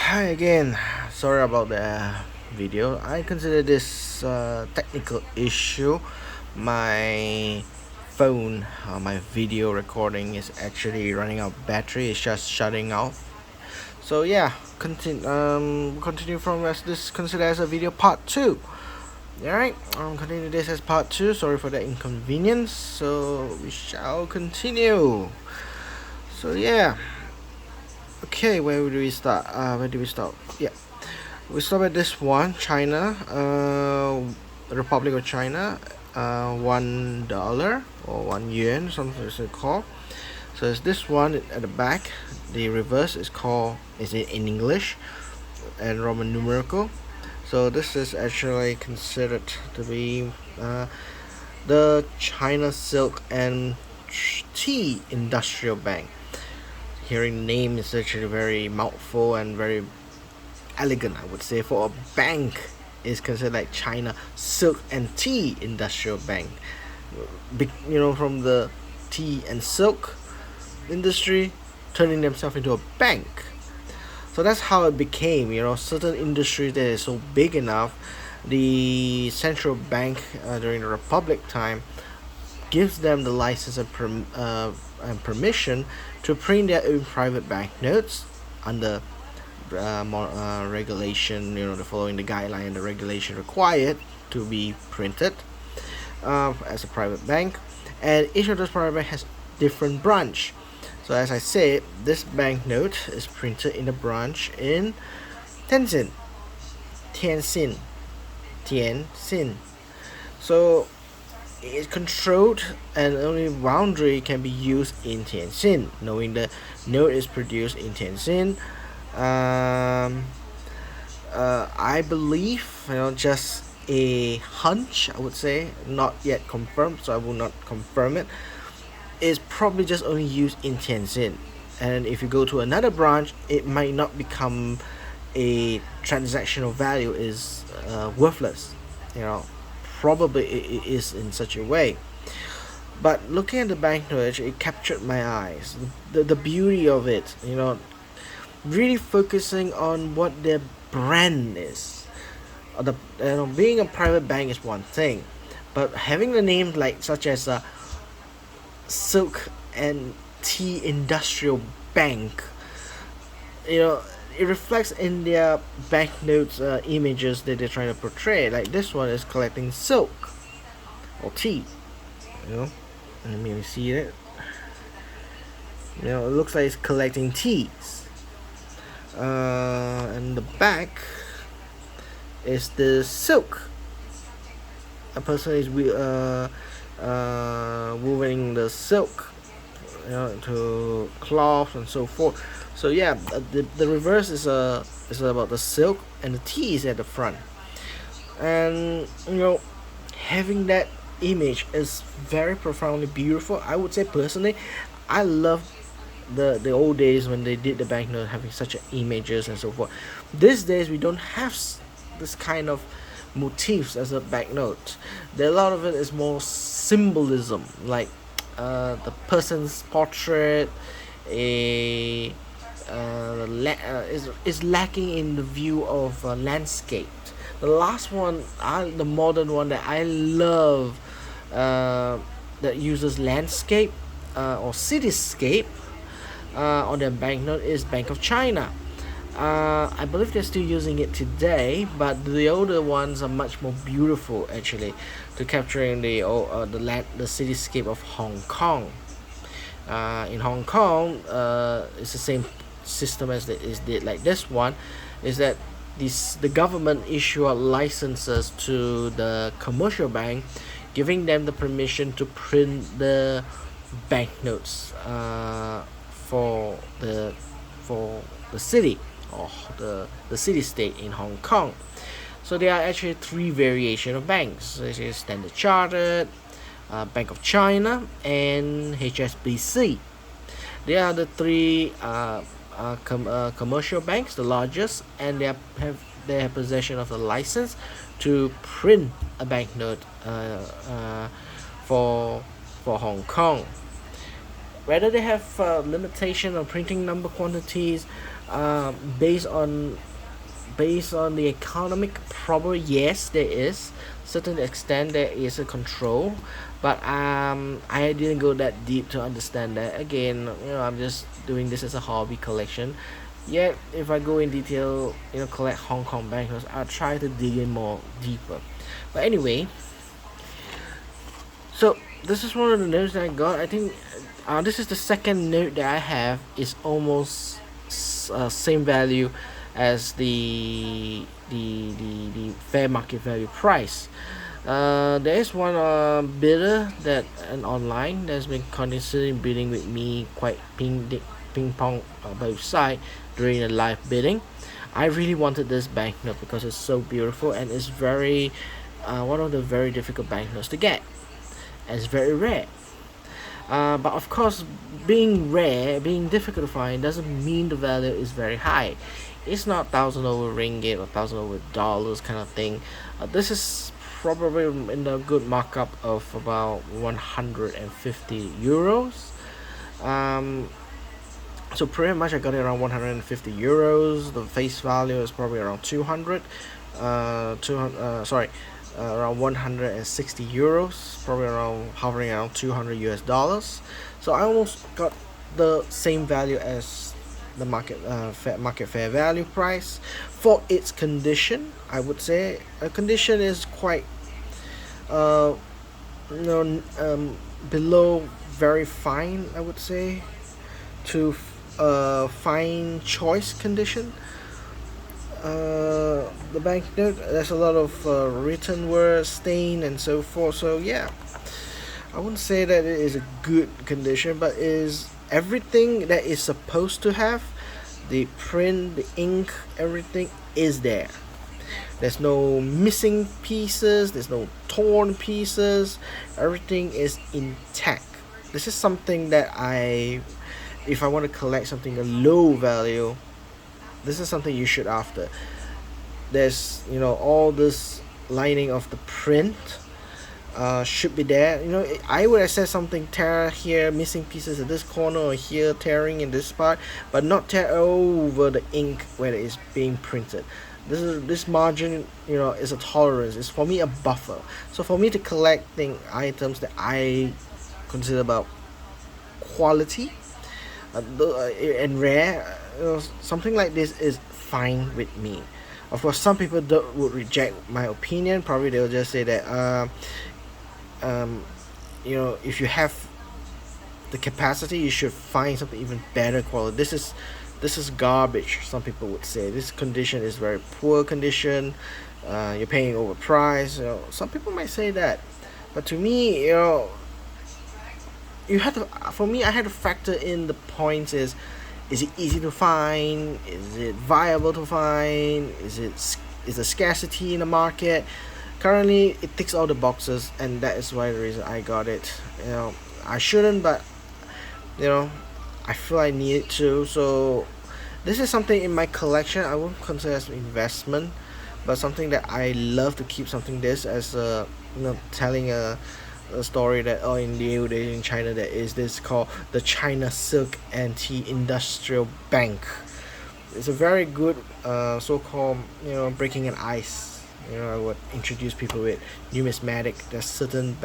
Hi again. Sorry about the video. I consider this technical issue. My phone, my video recording is actually running out of battery. It's just shutting off. So yeah, continue from as this consider as a video part two. All right, continue this as part two. Sorry for the inconvenience. So we shall continue. So yeah. Okay, where do we start? Where do we start? Yeah, we start with this one. China, Republic of China, $1 or 1 yuan, something it's called. So it's this one at the back. The reverse is called is it in English and Roman numerical. So this is actually considered to be the China Silk and Tea Industrial Bank. Hearing the name is actually very mouthful and very elegant, I would say, for a bank is considered like China Silk and Tea Industrial Bank. From the tea and silk industry, turning themselves into a bank. So that's how it became. Certain industries that is so big enough, the central bank during the Republic time gives them the license and permission to print their own private banknotes under regulation, the following the guideline and the regulation required to be printed as a private bank, and each of those private bank has different branch. So as I said, this banknote is printed in a branch in Tianjin, Tianjin, Tianjin. So it's controlled and only boundary can be used in Tianjin, knowing the note is produced in Tianjin. I believe, just a hunch, I would say, not yet confirmed, so I will not confirm it. It's probably just only used in Tianjin, and if you go to another branch, it might not become a transactional value is worthless. You know, probably it is in such a way. But looking at the banknote, it captured my eyes. The beauty of it, really focusing on what their brand is. Being a private bank is one thing, but having the name like such as a Silk and Tea Industrial Bank, it reflects in their banknotes images that they're trying to portray. Like this one is collecting silk or tea. You know, let me see it. It looks like it's collecting teas. And the back is the silk. A person is weaving the silk, to cloth and so forth. So yeah, the reverse is about the silk, and the tea is at the front. And having that image is very profoundly beautiful. I would say personally, I love the old days when they did the banknote having such images and so forth. These days we don't have this kind of motifs as a banknote. A lot of it is more symbolism, like the person's portrait, a is lacking in the view of landscape. The last one, the modern one that I love, that uses landscape or cityscape on their banknote is Bank of China. I believe they're still using it today, but the older ones are much more beautiful actually, to capturing the cityscape of Hong Kong. In Hong Kong, it's the same system as like this one, is that the government issue out licenses to the commercial bank, giving them the permission to print the banknotes for the city, or the city state in Hong Kong. So there are actually three variation of banks. This is Standard Chartered, Bank of China, and HSBC. They are the three commercial banks, the largest, and they have possession of the license to print a banknote for Hong Kong. Whether they have limitation on printing number quantities, Based on the economic problem, yes, there is certain extent there is a control, but I didn't go that deep to understand that. Again, I'm just doing this as a hobby collection. Yet if I go in detail, collect Hong Kong banknotes, I'll try to dig in more deeper. But anyway, so this is one of the notes that I got. I think this is the second note that I have. Is almost same value as the fair market value price. There is one bidder that an online that's been constantly bidding with me, quite ping pong both side during the live bidding. I really wanted this banknote because it's so beautiful and it's very one of the very difficult banknotes to get. And it's very rare. But of course, being rare, being difficult to find, doesn't mean the value is very high. It's not thousand over ringgit or thousand over dollars kind of thing. This is probably in the good markup of about 150 euros. Um, so pretty much I got it around 150 euros. The face value is probably around 200. 200. Sorry. Around 160 euros, probably around hovering around 200 US dollars. So I almost got the same value as the market fair value price for its condition. I would say a condition is quite uh you know below very fine, I would say, to fine choice condition. The banknote, there's a lot of written words, stain, and so forth. So yeah, I wouldn't say that it is a good condition, but is everything that is supposed to have. The print, the ink, everything is there. There's no missing pieces, there's no torn pieces, everything is intact. This is something that if I want to collect something a low value, this is something you should after. There's all this lining of the print should be there. I would have said something tear here, missing pieces at this corner, or here tearing in this part, but not tear over the ink where it is being printed. This margin, is a tolerance. It's for me a buffer. So for me to collect items that I consider about quality and rare, something like this is fine with me. Of course, some people would reject my opinion. Probably they'll just say that um, if you have the capacity, you should find something even better quality. This is garbage. Some people would say this condition is very poor condition. You're paying overpriced. Some people might say that, but to me, you have to. For me, I had to factor in the points: is it easy to find? Is it viable to find? Is there scarcity in the market? Currently, it ticks all the boxes, and that is why the reason I got it. I shouldn't, but I feel I need it to. So this is something in my collection. I won't consider as an investment, but something that I love to keep something this as telling a story that in the old days in China there is this called the China Silk Anti-Industrial Bank. It's a very good so-called breaking an ice. I would introduce people with numismatic. There's certain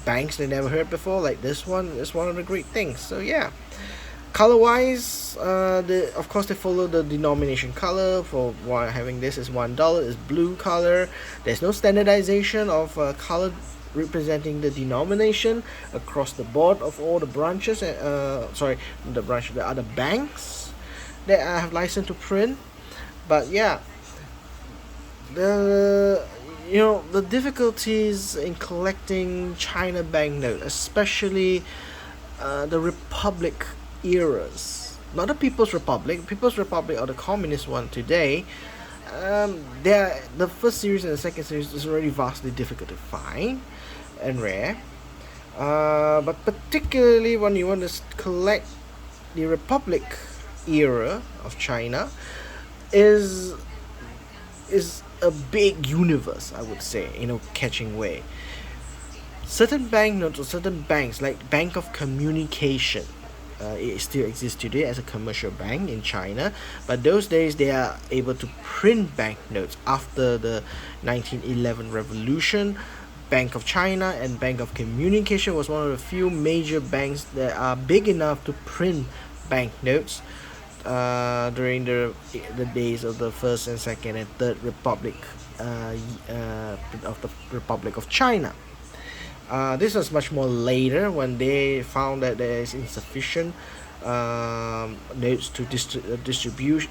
banks they never heard before, like this one is one of the great things. So yeah, color wise, of course they follow the denomination color. For why having this is $1 is blue color. There's no standardization of color representing the denomination across the board of all the branches. The other banks that I have license to print. But yeah, the difficulties in collecting China banknote, especially the Republic eras, not the People's Republic. People's Republic or the Communist one today. The first series and the second series is already vastly difficult to find and rare. But particularly when you want to collect the Republic era of China, is a big universe, I would say, catching way. Certain banknotes or certain banks, like Bank of Communication, it still exists today as a commercial bank in China, but those days they are able to print banknotes after the 1911 revolution. Bank of China and Bank of Communication was one of the few major banks that are big enough to print banknotes during the days of the first and second and third republic of the Republic of China. This was much more later when they found that there is insufficient notes to distribute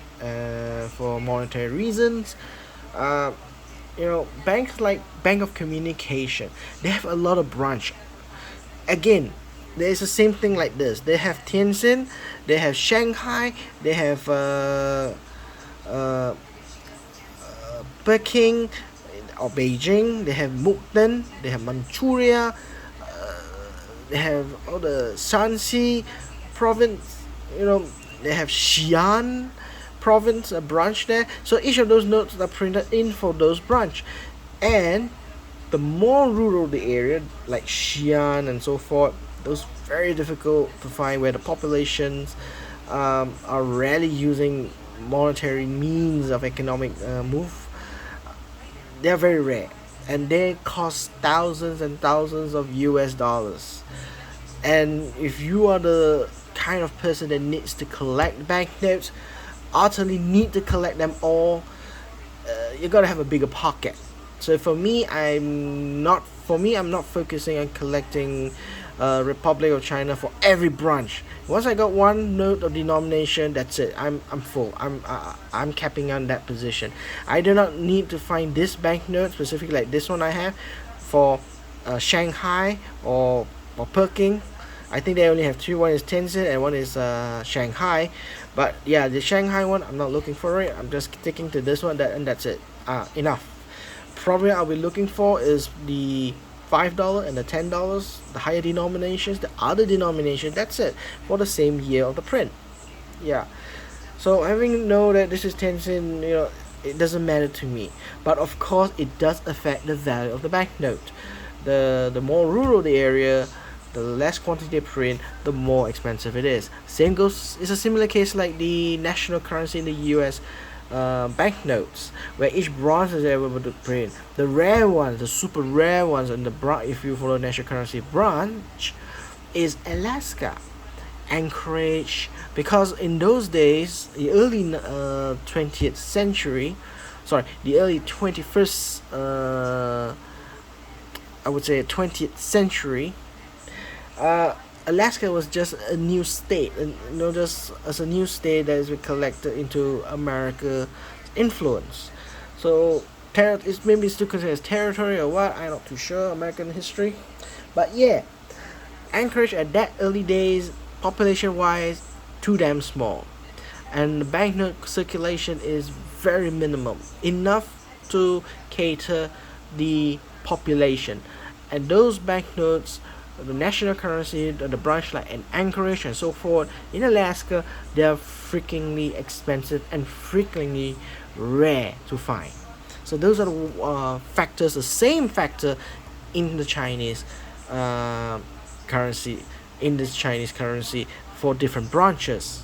for monetary reasons. Uh, Banks like Bank of Communication, they have a lot of branch. Again, there is the same thing like this. They have Tianjin, they have Shanghai, they have uh, Peking or Beijing, they have Mukden, they have Manchuria, they have all the Shanxi province, they have Xi'an province, a branch there. So each of those notes are printed in for those branch. And the more rural the area, like Xi'an and so forth, those very difficult to find where the populations are rarely using monetary means of economic move. They're very rare, and they cost thousands and thousands of US dollars. And if you are the kind of person that needs to collect banknotes, utterly need to collect them all, you gotta have a bigger pocket. So I'm not focusing on collecting Republic of China for every branch. Once I got one note of denomination, that's it. I'm full. I'm capping on that position. I do not need to find this banknote specifically like this one I have for Shanghai or Peking. I think they only have two. One is Tianjin and one is Shanghai. But yeah, the Shanghai one, I'm not looking for it. I'm just sticking to this one, and that's it. Enough. Probably I'll be looking for is the $5 and the $10, the higher denominations, the other denominations. That's it for the same year of the print. Yeah. So having know that this is Tianjin, it doesn't matter to me. But of course, it does affect the value of the banknote. The more rural the area, the less quantity they print, the more expensive it is. Same goes. It's a similar case like the national currency in the U.S. Banknotes, where each branch is able to print. The rare ones, the super rare ones, and if you follow national currency branch, is Alaska, Anchorage, because in those days, the early 20th century, the early 21st, I would say 20th century. Alaska was just a new state, and just as a new state that has been collected into America's influence. So it's maybe still considered as territory or what? I'm not too sure. American history, but yeah, Anchorage at that early days, population-wise, too damn small, and the banknote circulation is very minimum, enough to cater the population, and those banknotes, the national currency, the branch like in Anchorage and so forth in Alaska, they're freakingly expensive and freakingly rare to find. So those are the factors, the same factor in the Chinese currency, for different branches.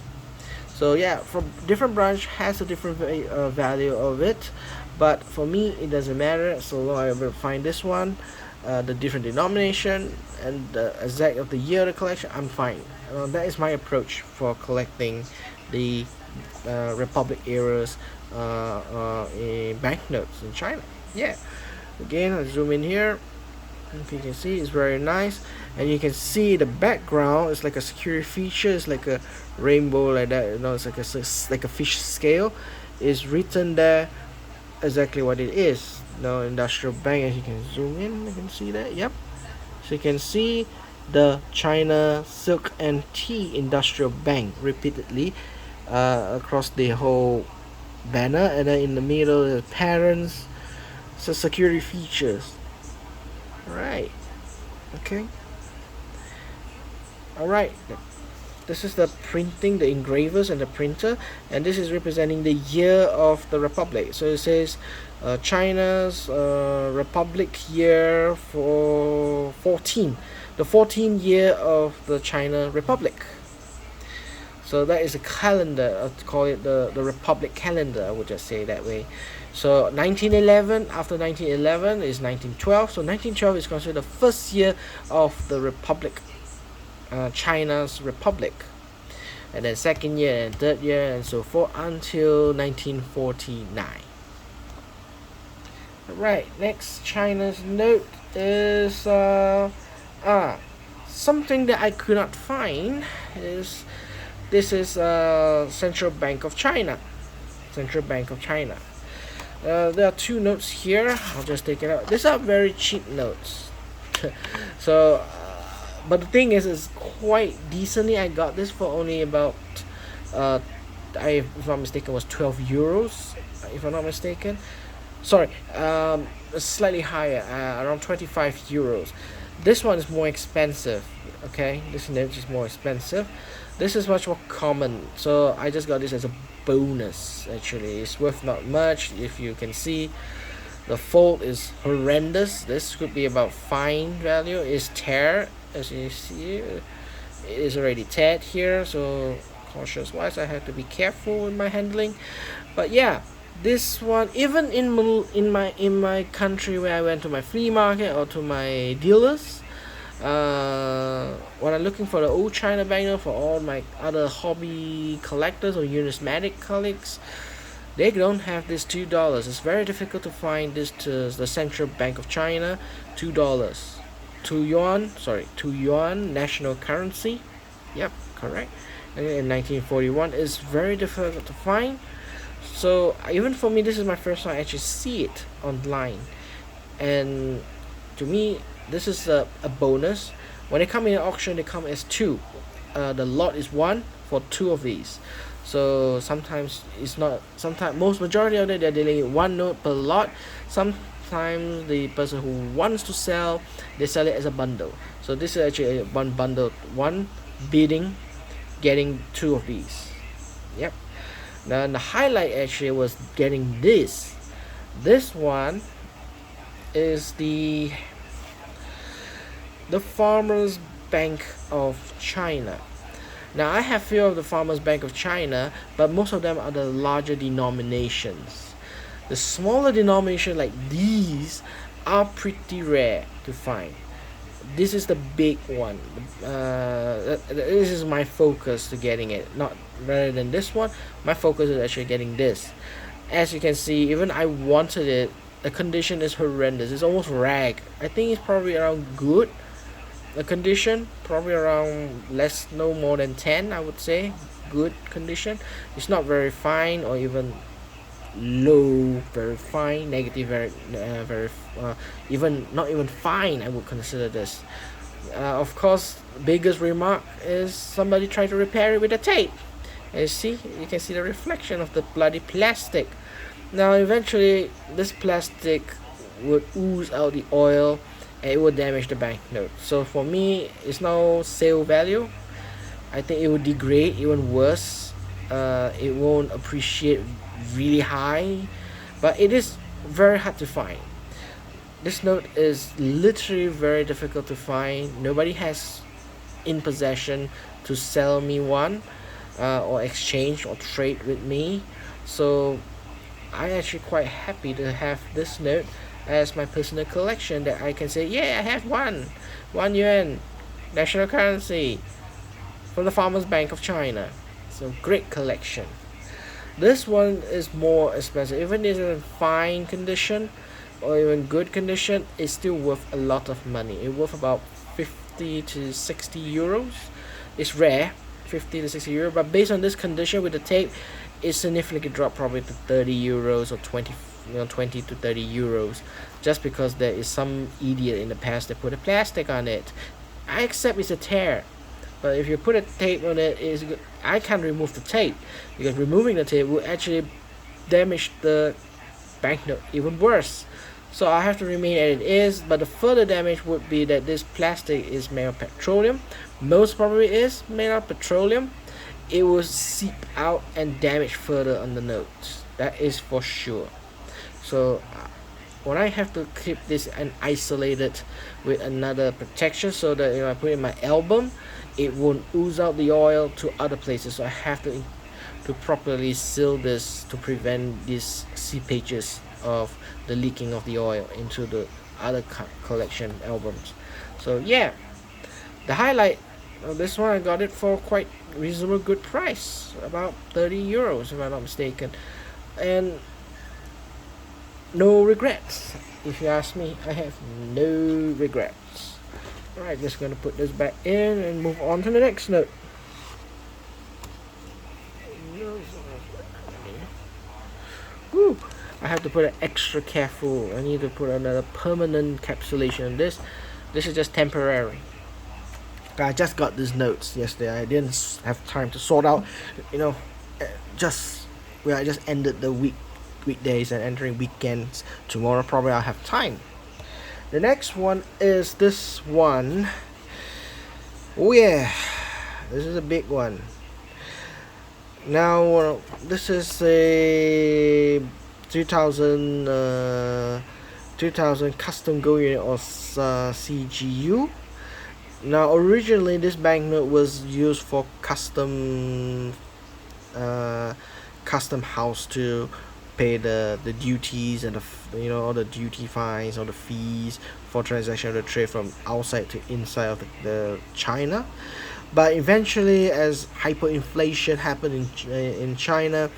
So yeah, from different branch has a different value of it, but for me it doesn't matter so long I will find this one. The different denomination and the exact of the year of the collection, I'm fine. That is my approach for collecting the Republic eras in banknotes in China. Yeah. Again, I'll zoom in here. If you can see, it's very nice, and you can see the background is like a security feature. It's like a rainbow like that. It's like a fish scale. It's written there exactly what it is. Industrial bank, as you can zoom in, you can see that. Yep. So you can see the China Silk and Tea Industrial Bank repeatedly across the whole banner, and then in the middle the parents. So security features. Alright. Okay. Alright. This is the printing, the engravers and the printer, and this is representing the year of the Republic. So it says China's Republic year for 14, the 14th year of the China Republic. So that is a calendar. I'll call it the Republic calendar. I would just say that way. So 1911, after 1911 is 1912. So 1912 is considered the first year of the Republic, China's Republic, and then second year and third year and so forth until 1949. Right, next China's note is something that I could not find is this is Central Bank of China. Central Bank of China. There are two notes here. I'll just take it out. These are very cheap notes. So, but the thing is, it's quite decently. I got this for only about, if I'm not mistaken, was 12 euros. If I'm not mistaken, sorry, slightly higher, around 25 euros. This one is more expensive. Okay, this note is more expensive. This is much more common, so I just got this as a bonus. Actually, it's worth not much. If you can see, the fold is horrendous. This could be about fine value. Is tear, as you see, it is already teared here, so cautious wise I have to be careful with my handling. But yeah, this one, even in my country where I went to my flea market or to my dealers, when I'm looking for the old China banknote for all my other hobby collectors or numismatic colleagues, they don't have this $2. It's very difficult to find this to the Central Bank of China. $2, 2 yuan, sorry, 2 yuan national currency. Yep, correct. And in 1941 is very difficult to find. So even for me, this is my first time I actually see it online, and to me this is a bonus. When they come in an auction, they come as two. The lot is one for two of these. So sometimes it's not. Sometimes most majority of it they're dealing with one note per lot. Sometimes the person who wants to sell, they sell it as a bundle. So this is actually one bundle, one bidding, getting two of these. Yep. Now the highlight actually was getting this. This one is the Farmers Bank of China. Now I have few of the Farmers Bank of China, but most of them are the larger denominations. The smaller denomination like these are pretty rare to find. This is the big one. This is my focus to getting it, not rather than this one. My focus is actually getting this. As you can see, even I wanted it, the condition is horrendous. It's almost rag. I think it's probably around good. The condition probably around less, no more than 10, I would say. Good condition. It's not very fine or even low, very fine, negative, very even not even fine. I would consider this. Of course, biggest remark is somebody tried to repair it with a tape. You see, you can see the reflection of the bloody plastic. Now eventually this plastic would ooze out the oil and it would damage the banknote. So for me, it's no sale value. I think it would degrade even worse. It won't appreciate really high, but it is very hard to find. This note is literally very difficult to find. Nobody has in possession to sell me one, or exchange or trade with me. So I'm actually quite happy to have this note as my personal collection, that I can say, yeah, I have one yuan national currency from the Farmers Bank of China. So great collection. This one is more expensive. Even if it's in fine condition or even good condition, it's still worth a lot of money. It's worth about 50 to 60 euros. It's rare, 50 to 60 euros, but based on this condition with the tape, it's significantly dropped probably to 30 euros or 20 to 30 euros, just because there is some idiot in the past that put a plastic on it. I accept it's a tear, but if you put a tape on it, I can't remove the tape, because removing the tape will actually damage the banknote even worse. So I have to remain as it is, but the further damage would be that this plastic is made of petroleum. Most probably is made of petroleum. It will seep out and damage further on the notes. That is for sure. So when I have to keep this and isolate it with another protection, so that if I put it in my album, it won't ooze out the oil to other places. So I have to properly seal this to prevent these seepages of the leaking of the oil into the other collection albums. So yeah, the highlight of this one, I got it for quite reasonable good price, about 30 euros if I'm not mistaken, and no regrets. If you ask me, I have no regrets. Alright, just gonna put this back in and move on to the next note. Woo! I have to put it extra careful. I need to put another permanent encapsulation on this. This is just temporary. I just got these notes yesterday. I didn't have time to sort out, you know, just I just ended the weekdays and entering weekends. Tomorrow probably I'll have time. The next one is this one. Oh yeah, this is a big one. Now this is a 2000 custom gold unit or CGU. Now originally this banknote was used for custom house to pay the duties and all the duty fines or the fees for transaction of the trade from outside to inside of the China. But eventually, as hyperinflation happened in China,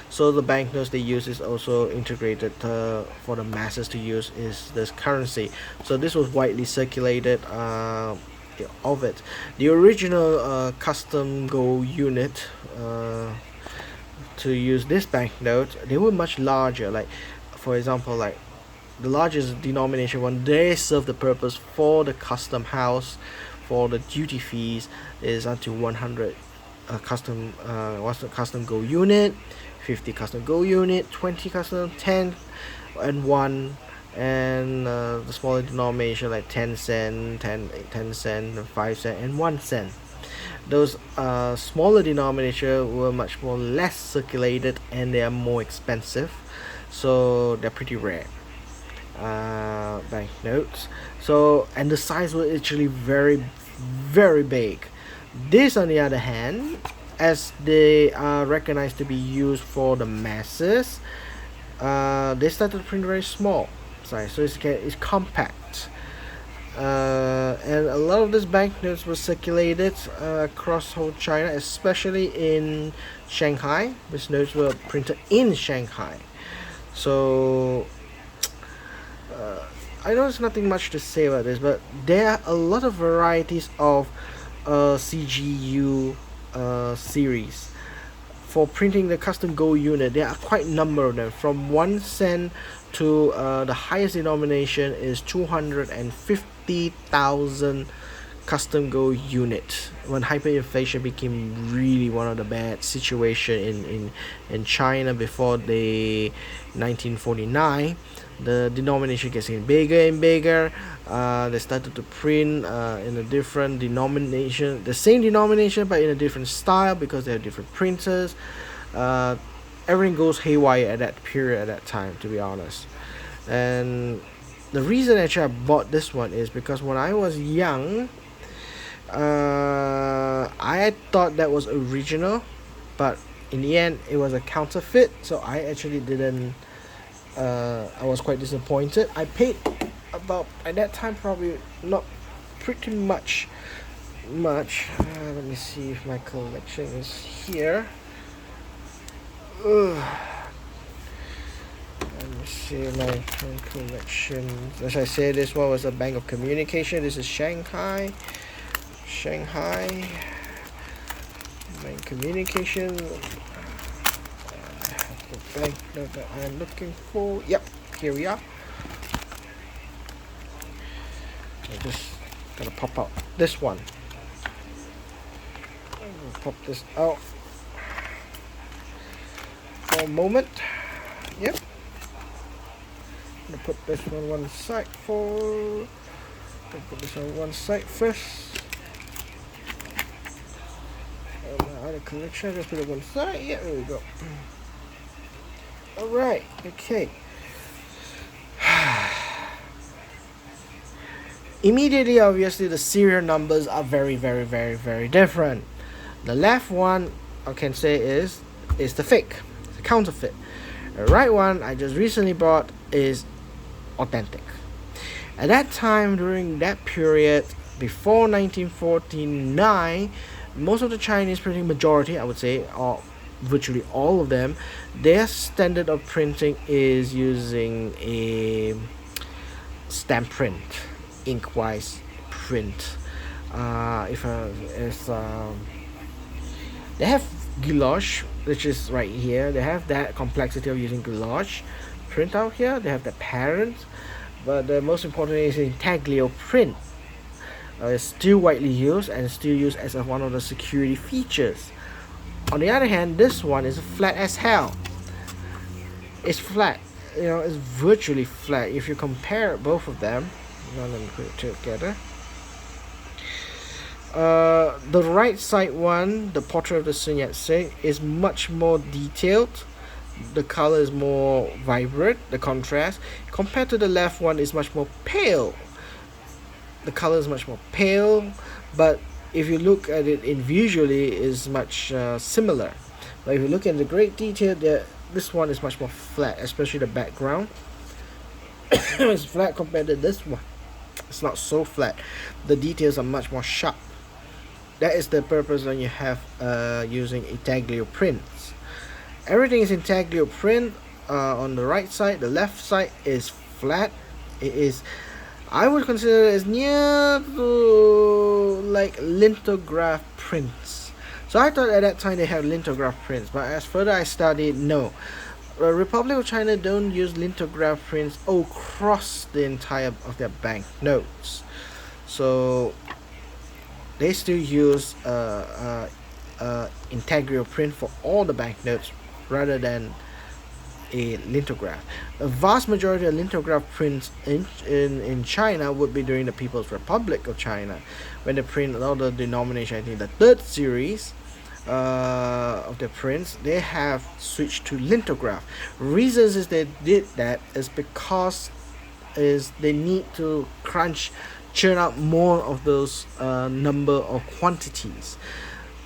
so the banknotes they use is also integrated for the masses to use is this currency. So this was widely circulated of it. The original custom gold unit to use this banknote, they were much larger. Like, for example, like the largest denomination one, they serve the purpose for the custom house, for the duty fees is until 100 custom gold unit, 50 custom gold unit, 20 custom, 10 and 1, and the smaller denomination like 10 cent, 10 cent, 5 cent and 1 cent. Those smaller denomination were much more less circulated and they are more expensive, so they're pretty rare banknotes. So, and the size was actually very big. This on the other hand, as they are recognized to be used for the masses, they started to print very small size, so it's compact. And a lot of these banknotes were circulated across whole China, especially in Shanghai. These notes were printed in Shanghai. So I know there's nothing much to say about this, but there are a lot of varieties of CGU series. For printing the custom gold unit, there are quite a number of them, from 1 cent to the highest denomination is 250,000 custom gold unit. When hyperinflation became really one of the bad situation in China before the 1949, the denomination gets getting bigger and bigger. They started to print in a different denomination, the same denomination but in a different style because they have different printers. Everything goes haywire at that period, at that time, to be honest. And the reason actually I bought this one is because when I was young, I thought that was original, but in the end it was a counterfeit, so I actually didn't I was quite disappointed. I paid about, at that time, probably not pretty much. Let me see if my collection is here. Let me see my collection. As I said, this one was a Bank of Communication. This is Shanghai Bank Communication. The banknote that I'm looking for. Yep, here we are. I'm just gonna pop out this one. I'm gonna pop this out for a moment. Yep. I'm gonna put this one side for. Put this on one side first. My other collection, just put it one side. Yeah, there we go. Alright, okay. Immediately, obviously, the serial numbers are very, very, very, very different. The left one I can say is the fake, the counterfeit. The right one I just recently bought is authentic. At that time, during that period, before 1949, most of the Chinese printing majority, I would say, or virtually all of them, their standard of printing is using a stamp print, inkwise print. If it's They have gouache, which is right here. They have that complexity of using gouache print out here. They have the parent, but the most important is intaglio print. It's still widely used and still used as one of the security features. On the other hand, this one is flat as hell. It's flat, it's virtually flat. If you compare both of them, let me put it together. The right side one, the portrait of the Sun Yat-sen, is much more detailed. The color is more vibrant, the contrast, compared to the left one is much more pale. The color is much more pale, but if you look at it in visually, is much similar. But if you look at the great detail, this one is much more flat, especially the background. It's flat compared to this one. It's not so flat. The details are much more sharp. That is the purpose when you have using intaglio prints. Everything is intaglio print on the right side. The left side is flat. It is, I would consider it as near to like lithograph prints. So I thought at that time they have lithograph prints, but as further I studied, no. The Republic of China don't use lithograph prints across the entire of their banknotes. So they still use intaglio print for all the banknotes rather than a lithograph. A vast majority of lithograph prints in China would be during the People's Republic of China, when they print all the denomination. I think the third series of the prints, they have switched to lithograph. Reasons is they did that is because they need to churn out more of those number of quantities.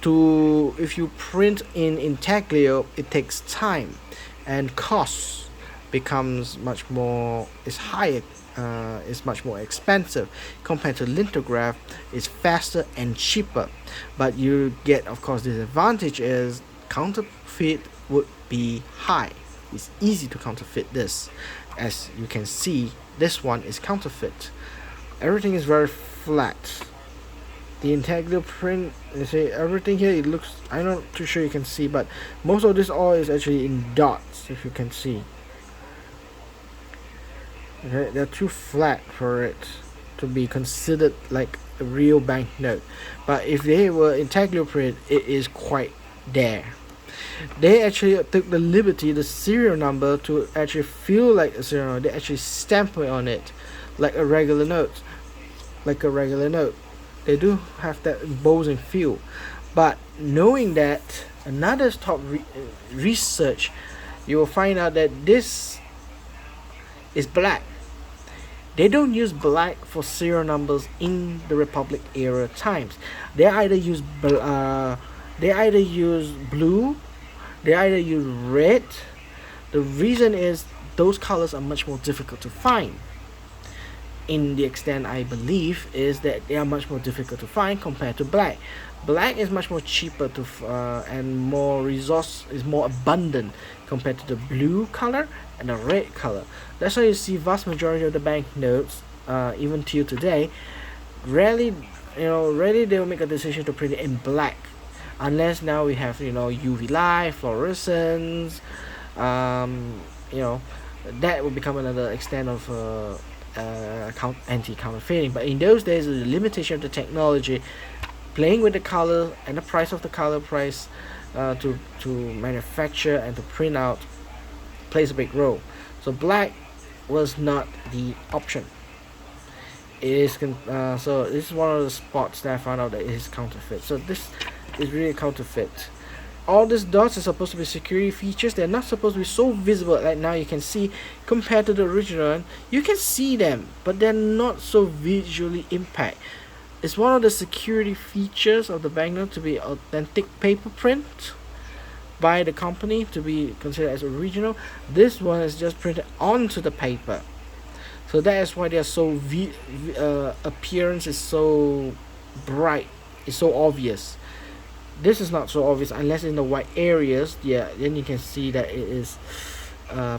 If you print in intaglio, it takes time and cost becomes much more, is higher, is much more expensive compared to lithograph. Is faster and cheaper, but you get, of course, the advantage is counterfeit would be high. It's easy to counterfeit this. As you can see, this one is counterfeit. Everything is very flat. The intaglio print, you see everything here, it looks, I'm not too sure you can see, but most of this all is actually in dots, if you can see. Okay, they're too flat for it to be considered like a real banknote, but if they were intaglio print, it is quite there. They actually took the liberty, the serial number, to actually feel like a serial number. They actually stamp it on it like a regular note. They do have that imposing feel. But knowing that, another top research, you will find out that this is black. They don't use black for serial numbers in the Republic era times. They either use blue, they either use red. The reason is those colors are much more difficult to find. In the extent I believe is that they are much more difficult to find compared to black. Black is much more cheaper to and more is more abundant compared to the blue color and the red color. That's why you see vast majority of the banknotes, even till today, rarely they will make a decision to print it in black, unless now we have UV light, fluorescence, that will become another extent of anti-counterfeiting. But in those days, the limitation of the technology, playing with the color and the price of the color price to manufacture and to print out plays a big role. So black was not the option. It is so this is one of the spots that I found out that it is counterfeit. So this is really counterfeit. all these dots are supposed to be security features. They're not supposed to be so visible. Like now you can see, compared to the original one, you can see them, but they're not so visually impact. It's one of the security features of the banknote to be authentic paper print by the company to be considered as original. This one is just printed onto the paper, so that is why they are so appearance is so bright, it's so obvious. This is not so obvious unless in the white areas. Yeah, then you can see that it is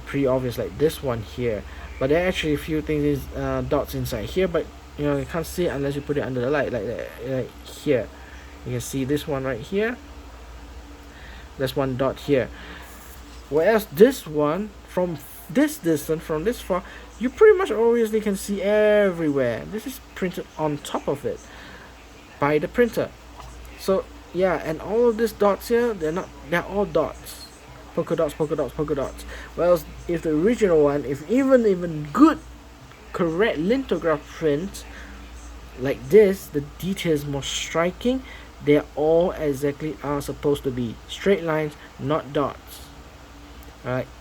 pretty obvious, like this one here. But there are actually a few things dots inside here, but you can't see it unless you put it under the light, like that. Like here you can see this one right here, there's one dot here, whereas this one, from this distance, from this far, you pretty much obviously can see everywhere. This is printed on top of it by the printer. So yeah, and all of these dots here, they're all dots, polka dots, polka dots, polka dots. Whereas if the original one, if even good correct lithograph print like this, the detail is more striking. They all exactly are supposed to be straight lines, not dots.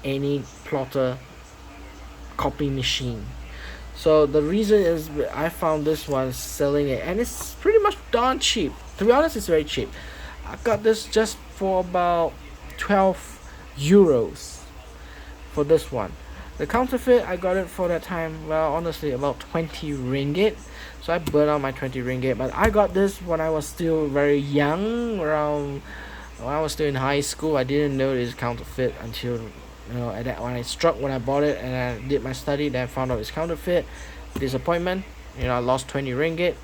Any plotter copy machine. So the reason is I found this one selling it, and it's pretty much darn cheap. To be honest, it's very cheap. I got this just for about 12 euros for this one. The counterfeit, I got it for that time, well, honestly, about 20 ringgit. So I burned out my 20 ringgit. But I got this when I was still very young, around when I was still in high school. I didn't know it's counterfeit until when I bought it and I did my study. Then I found out it's counterfeit. Disappointment. I lost 20 ringgit.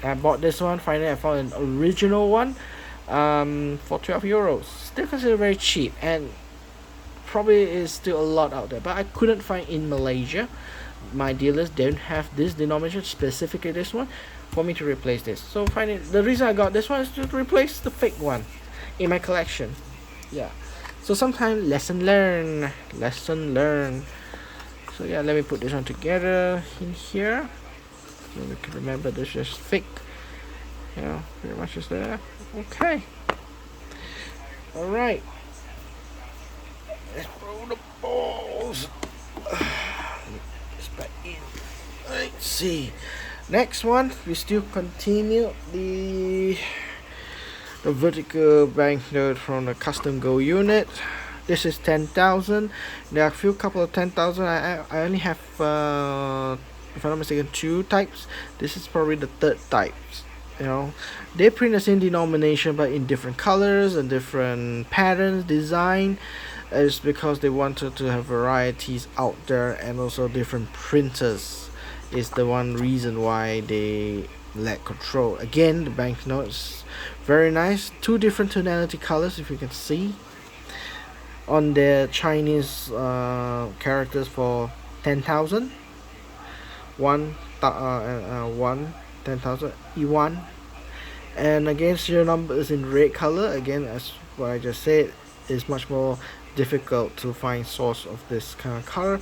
I bought this one. Finally, I found an original one for 12 euros. Still considered very cheap, and probably is still a lot out there, but I couldn't find in Malaysia. My dealers don't have this denomination, specifically this one, for me to replace this. So finally, the reason I got this one is to replace the fake one in my collection. Yeah. So sometimes lesson learned. So yeah, let me put this one together in here. So we can remember this is fake. Pretty much is there. Okay. All right. Let's throw the balls. This back in. Let's see. Next one, we still continue the vertical banknote from the custom gold unit. This is 10,000. There are a few couple of 10,000. I only have, if I'm not mistaken, 2 types. This is probably the 3rd type. They print the same denomination but in different colors and different patterns, design. It's because they wanted to have varieties out there, and also different printers is the one reason why they lack control. Again, the banknotes very nice, 2 different tonality colors, if you can see on the Chinese characters for 10,000. 10,000 yuan, and again serial number is in red color. Again, as what I just said, it's much more difficult to find source of this kind of color.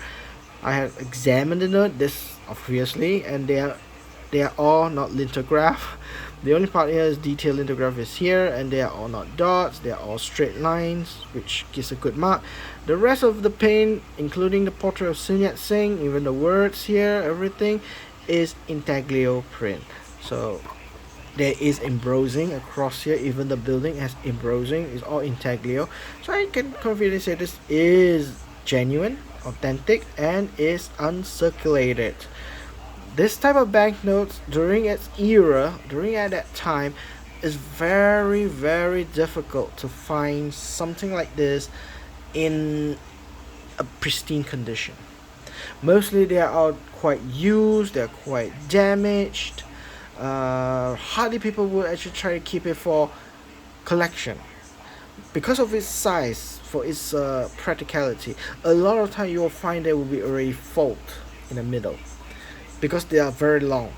I have examined the note, this obviously, and they are all not lithograph. The only part here is detail lithograph is here, and they are all not dots, they are all straight lines, which gives a good mark. The rest of the paint, including the portrait of Sun Yat-sen, even the words here, everything is intaglio print. So there is embossing across here, even the building has embossing, is all intaglio. So I can confidently say this is genuine, authentic, and is uncirculated. This type of banknotes during its era, at that time, is very, very difficult to find something like this in a pristine condition. Mostly they are quite used, they're quite damaged. Hardly people would actually try to keep it for collection because of its size, for its practicality. A lot of time you will find there will be already fold in the middle because they are very long.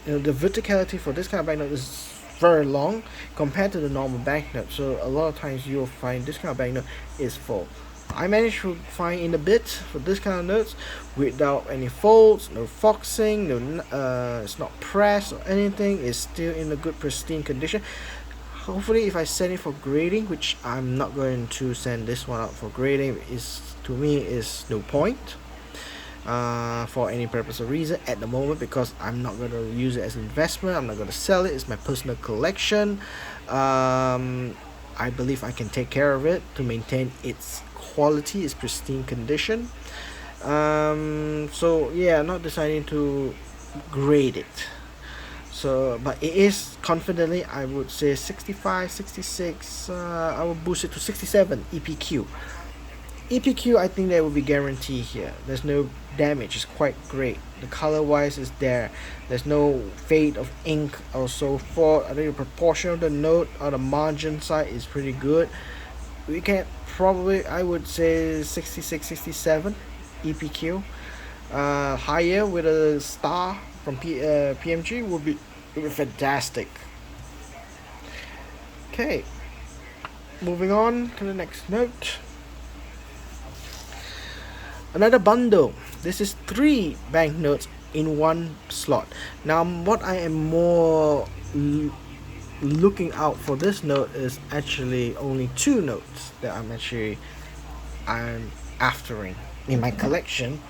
The verticality for this kind of banknote is very long compared to the normal banknote, so a lot of times you will find this kind of banknote is full. I managed to find in a bit for this kind of notes without any folds, no foxing, it's not pressed or anything, it's still in a good pristine condition. hopefully if I send it for grading, which I'm not going to send this one out for grading, is to me is no point for any purpose or reason at the moment, because I'm not going to use it as an investment. I'm not going to sell it. It's my personal collection. I believe I can take care of it to maintain its quality, its pristine condition. So yeah, not deciding to grade it. So but it is confidently, I would say 65, 66. I will boost it to 67 EPQ. EPQ, I think that will be guaranteed here. There's no damage. It's quite great. The color wise is there. There's no fade of ink or so forth. I think the proportion of the note on the margin side is pretty good. We can probably, I would say 66, 67 EPQ. Higher with a star from PMG would be fantastic. Okay, moving on to the next note. Another bundle. This is 3 banknotes in one slot. Now, what I am more looking out for this note is actually only 2 notes that I'm aftering in my collection.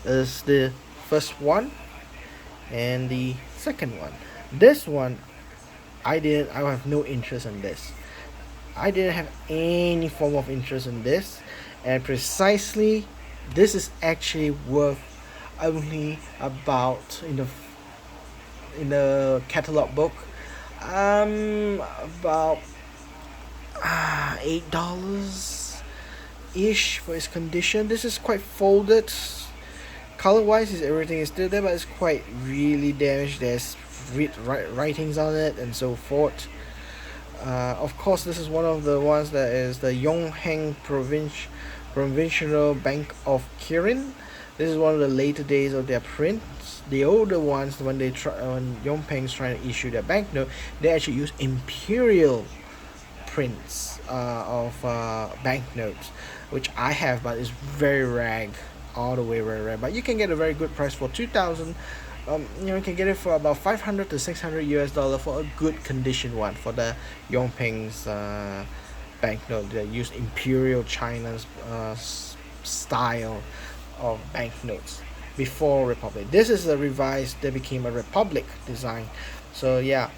Is the first one and the second one. This one, I have no interest in this. I didn't have any form of interest in this, and precisely this is actually worth only about in the catalog book about $8 ish for its condition. This is quite folded. Color wise, is everything is still there, but it's quite really damaged. There's writings on it and so forth. Of course, this is one of the ones that is the Yongheng Provincial Bank of Kirin. This is one of the later days of their prints. The older ones, when Yongpeng's trying to issue their banknote, they actually use imperial prints of banknotes, which I have, but it's very rag, all the way very rare. But you can get a very good price for 2,000. You can get it for about 500 to 600 US dollar for a good condition one for the Yongpeng's banknote. They use imperial China's style of banknotes before Republic. This is a revised. They became a Republic design. So yeah,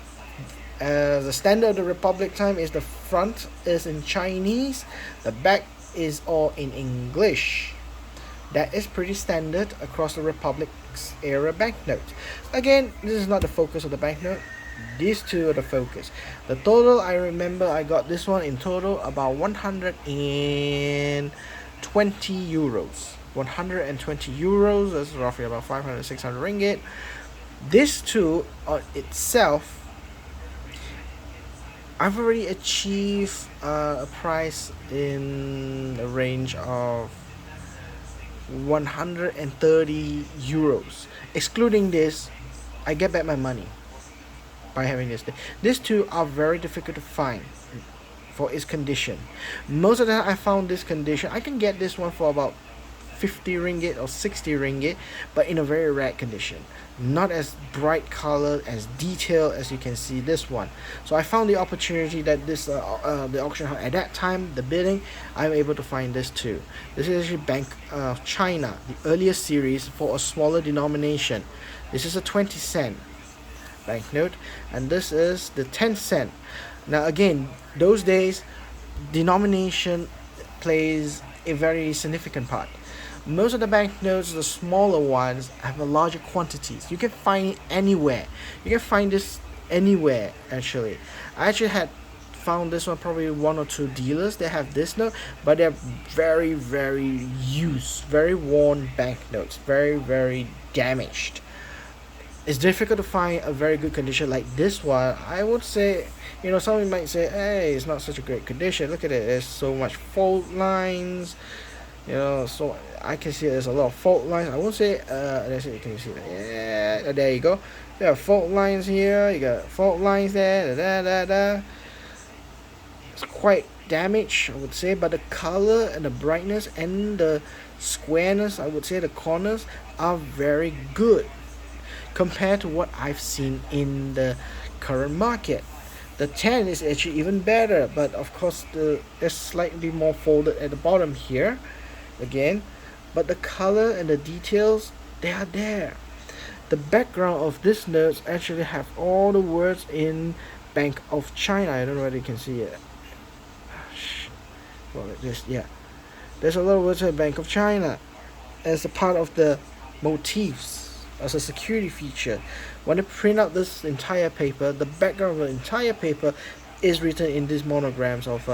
the standard of the Republic time is the front is in Chinese, the back is all in English. That is pretty standard across the Republic's era banknotes. Again, this is not the focus of the banknote. These two are the focus. The total, I remember I got this one in total about 120 euros. 120 euros, that's roughly about 500, 600 ringgit. This two on itself, I've already achieved a price in a range of 130 euros. Excluding this, I get back my money by having this. These two are very difficult to find for its condition. Most of the time I found this condition, I can get this one for about 50 ringgit or 60 ringgit, but in a very rare condition, not as bright color, as detailed as you can see this one. So I found the opportunity that this the auction house at that time, the bidding, I'm able to find this too. This is actually Bank of China, the earliest series for a smaller denomination. This is a 20-cent banknote, and this is the 10-cent. Now again, those days, denomination plays a very significant part. Most of the banknotes, the smaller ones, have a larger quantities. You can find it anywhere. You can find this anywhere, actually. I actually had found this one probably 1 or 2 dealers that have this note, but they're very, very used, very worn banknotes, very, very damaged. It's difficult to find a very good condition like this one. I would say, some of you might say, hey, it's not such a great condition. Look at it, there's so much fault lines. So I can see there's a lot of fault lines. I won't say, let's see, can you see that? Yeah, there you go. There are fault lines here, you got fault lines there, It's quite damaged, I would say, but the color and the brightness and the squareness, I would say the corners are very good compared to what I've seen in the current market. The 10 is actually even better, but of course there's slightly more folded at the bottom here again, but the color and the details, they are there. The background of this notes actually have all the words in Bank of China. I don't know whether you can see it. Well, like this, yeah. There's a lot of words in Bank of China as a part of the motifs, as a security feature. When I print out this entire paper, the background of the entire paper is written in these monograms of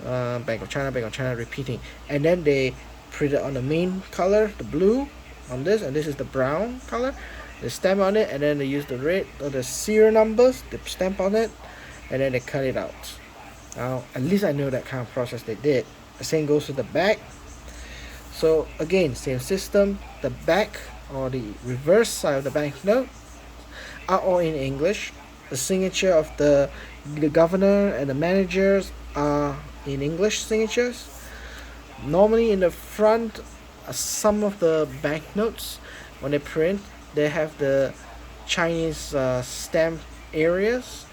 Bank of China repeating, and then they print it on the main color, the blue, on this, and this is the brown color. They stamp on it, and then they use the red or the serial numbers. They stamp on it, and then they cut it out. Now, at least I know that kind of process they did. The same goes to the back. So again, same system. The back or the reverse side of the banknote are all in English. The signature of the governor and the managers are in English signatures. Normally in the front, some of the banknotes, when they print, they have the Chinese stamp areas,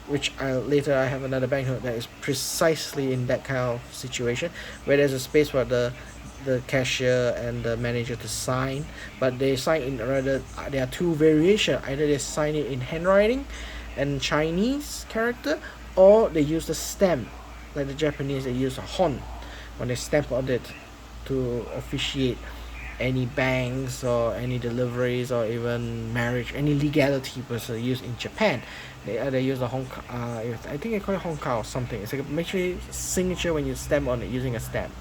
which later I have another banknote that is precisely in that kind of situation, where there's a space for the cashier and the manager to sign, but they sign in rather, there are two variations. Either they sign it in handwriting and Chinese character, or they use the stamp, like the Japanese, they use a hon when they stamp on it to officiate any banks or any deliveries or even marriage, any legality was used in Japan. They use a I think they call it honka or something. It's like a signature when you stamp on it using a stamp.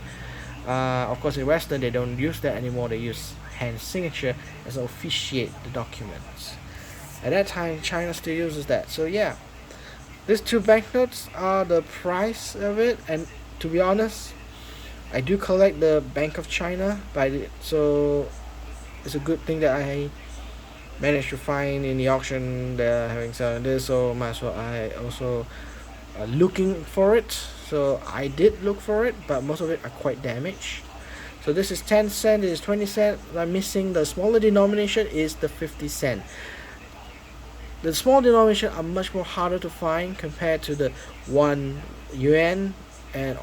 Of course, in Western they don't use that anymore. They use hand signature as officiate the documents. At that time, China still uses that. So yeah, these two banknotes are the price of it. And to be honest, I do collect the Bank of China, so it's a good thing that I managed to find in the auction they're having selling this. So might as well I also looking for it. So I did look for it, but most of it are quite damaged. So this is 10 cent, this is 20 cent. I'm missing the smaller denomination is the 50 cent. The small denomination are much more harder to find compared to the 1 yuan and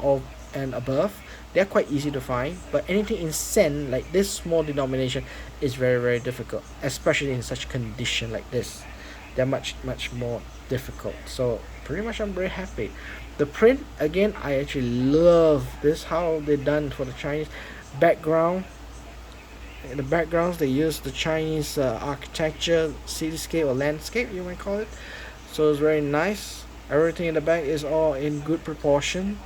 above. They're quite easy to find, but anything in cent like this small denomination is very difficult, especially in such condition like this. They're much more difficult. So pretty much I'm very happy. The print, again, I actually love this, how they done for the Chinese background. In the backgrounds they use the Chinese architecture, cityscape or landscape you might call it. So it's very nice. Everything in the back is all in good proportion.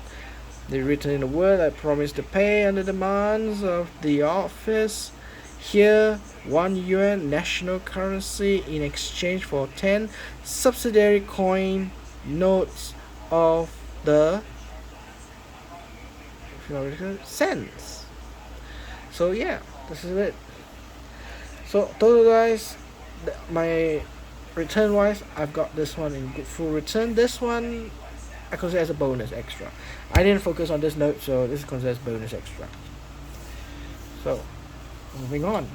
They written in the word, I promise to pay under demands of the office. Here, 1 yuan national currency in exchange for 10 subsidiary coin notes of the cents. So yeah, this is it. So total guys, my return wise, I've got this one in good full return. This one I consider as a bonus extra. I didn't focus on this note, so this is considered as bonus extra. So moving on,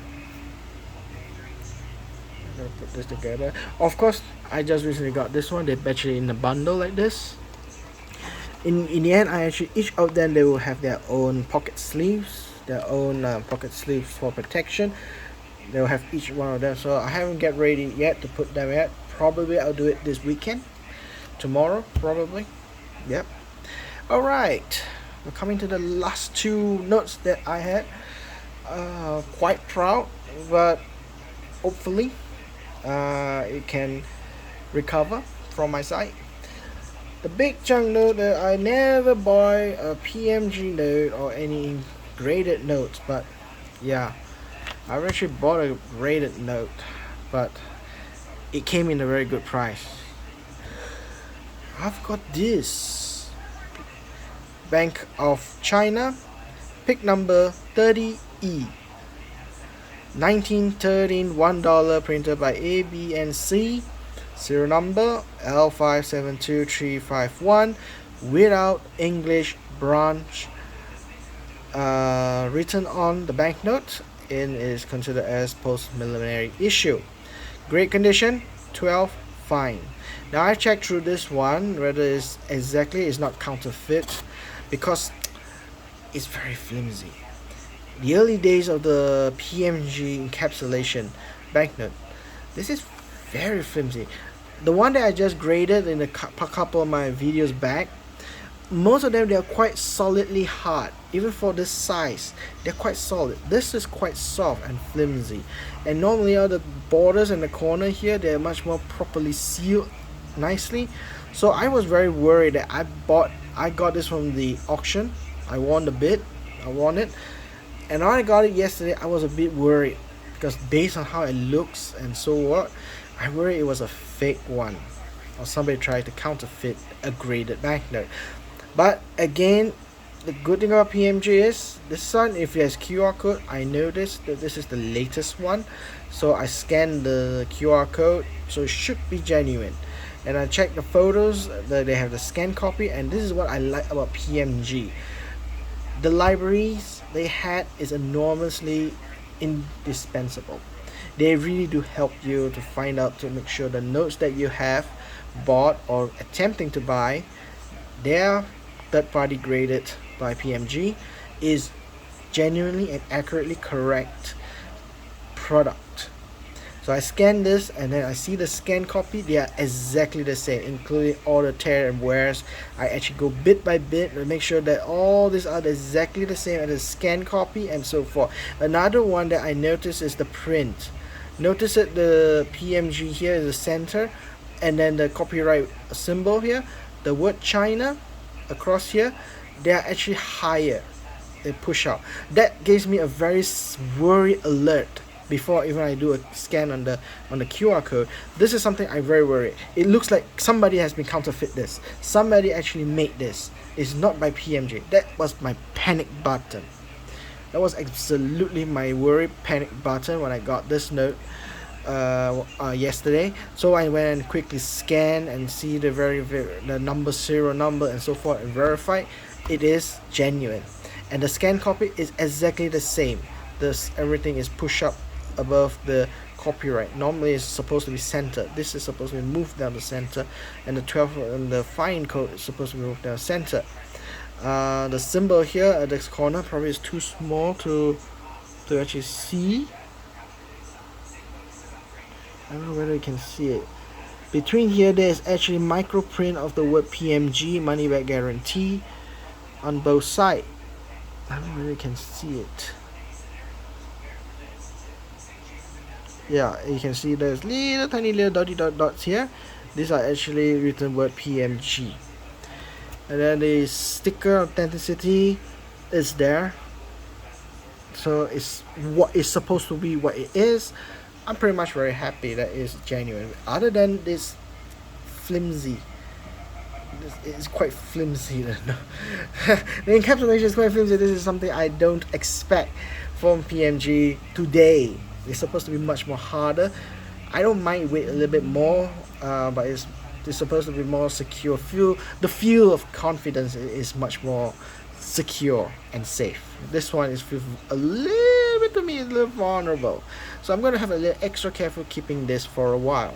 I'm gonna put this together. Of course, I just recently got this one. They actually in a bundle like this. In the end, I actually each of them they will have their own pocket sleeves, pocket sleeves for protection. They'll have each one of them. So I haven't get ready yet to put them yet. Probably I'll do it this weekend, tomorrow probably. Yep. All right. We're coming to the last two notes that I had. Quite proud, but hopefully it can recover from my side. The big chunk note that I never buy a PMG note or any graded notes, but yeah, I've actually bought a graded note, but it came in a very good price. I've got this Bank of China, pick number 30E, 1913 $1 printed by A, B, and C. Serial number L572351 without English branch written on the banknote and is considered as post-millenary issue. Great condition, 12 fine. Now I checked through this one whether it's not counterfeit, because it's very flimsy. The early days of the PMG encapsulation banknote, this is very flimsy. The one that I just graded in a couple of my videos back, most of them, they are quite solidly hard. Even for this size, they're quite solid. This is quite soft and flimsy, and normally all the borders and the corner here, they're much more properly sealed nicely. So I was very worried that I got this from the auction. I won the bid, I won it, and when I got it yesterday, I was a bit worried, because based on how it looks and so what, I worried it was a fake one, or somebody tried to counterfeit a graded banknote. But again, the good thing about PMG is this one, if it has QR code, I noticed that this is the latest one, so I scanned the QR code, so it should be genuine. And I checked the photos that they have the scan copy, and this is what I like about PMG. The libraries they had is enormously indispensable. They really do help you to find out, to make sure the notes that you have bought or attempting to buy, they're third party graded by PMG, is genuinely and accurately correct product. So I scan this, and then I see the scan copy, they are exactly the same, including all the tear and wears. I actually go bit by bit to make sure that all these are exactly the same as the scan copy and so forth. Another one that I noticed is the print. Notice that the PMG here is the center, and then the copyright symbol here, the word China across here, they are actually higher. They push out. That gives me a very worry alert before even I do a scan on the QR code. This is something I'm very worried. It looks like somebody has been counterfeit this. Somebody actually made this. It's not by PMG. That was my panic button. That was absolutely my worry panic button when I got this note yesterday. So I went and quickly scan and see the the number, serial number and so forth, and verify it is genuine. And the scan copy is exactly the same. Everything is pushed up above the copyright. Normally it's supposed to be centered. This is supposed to be moved down the center, and the 12 and the fine code is supposed to be moved down the center. The symbol here at this corner probably is too small to actually see. I don't know whether you can see it. Between here, there is actually micro print of the word PMG, money back guarantee, on both sides. I don't know whether you can see it. Yeah, you can see there's little tiny little dotty dots here. These are actually written word PMG. And then the sticker authenticity is there. So it's what is supposed to be what it is. I'm pretty much very happy that it's genuine. Other than this flimsy, it's quite flimsy. The encapsulation is quite flimsy. This is something I don't expect from PMG today. It's supposed to be much more harder. I don't mind wait a little bit more, but it's supposed to be more secure. The feel of confidence is much more secure and safe. This one is a little bit, to me, a little vulnerable. So I'm going to have a little extra careful keeping this for a while.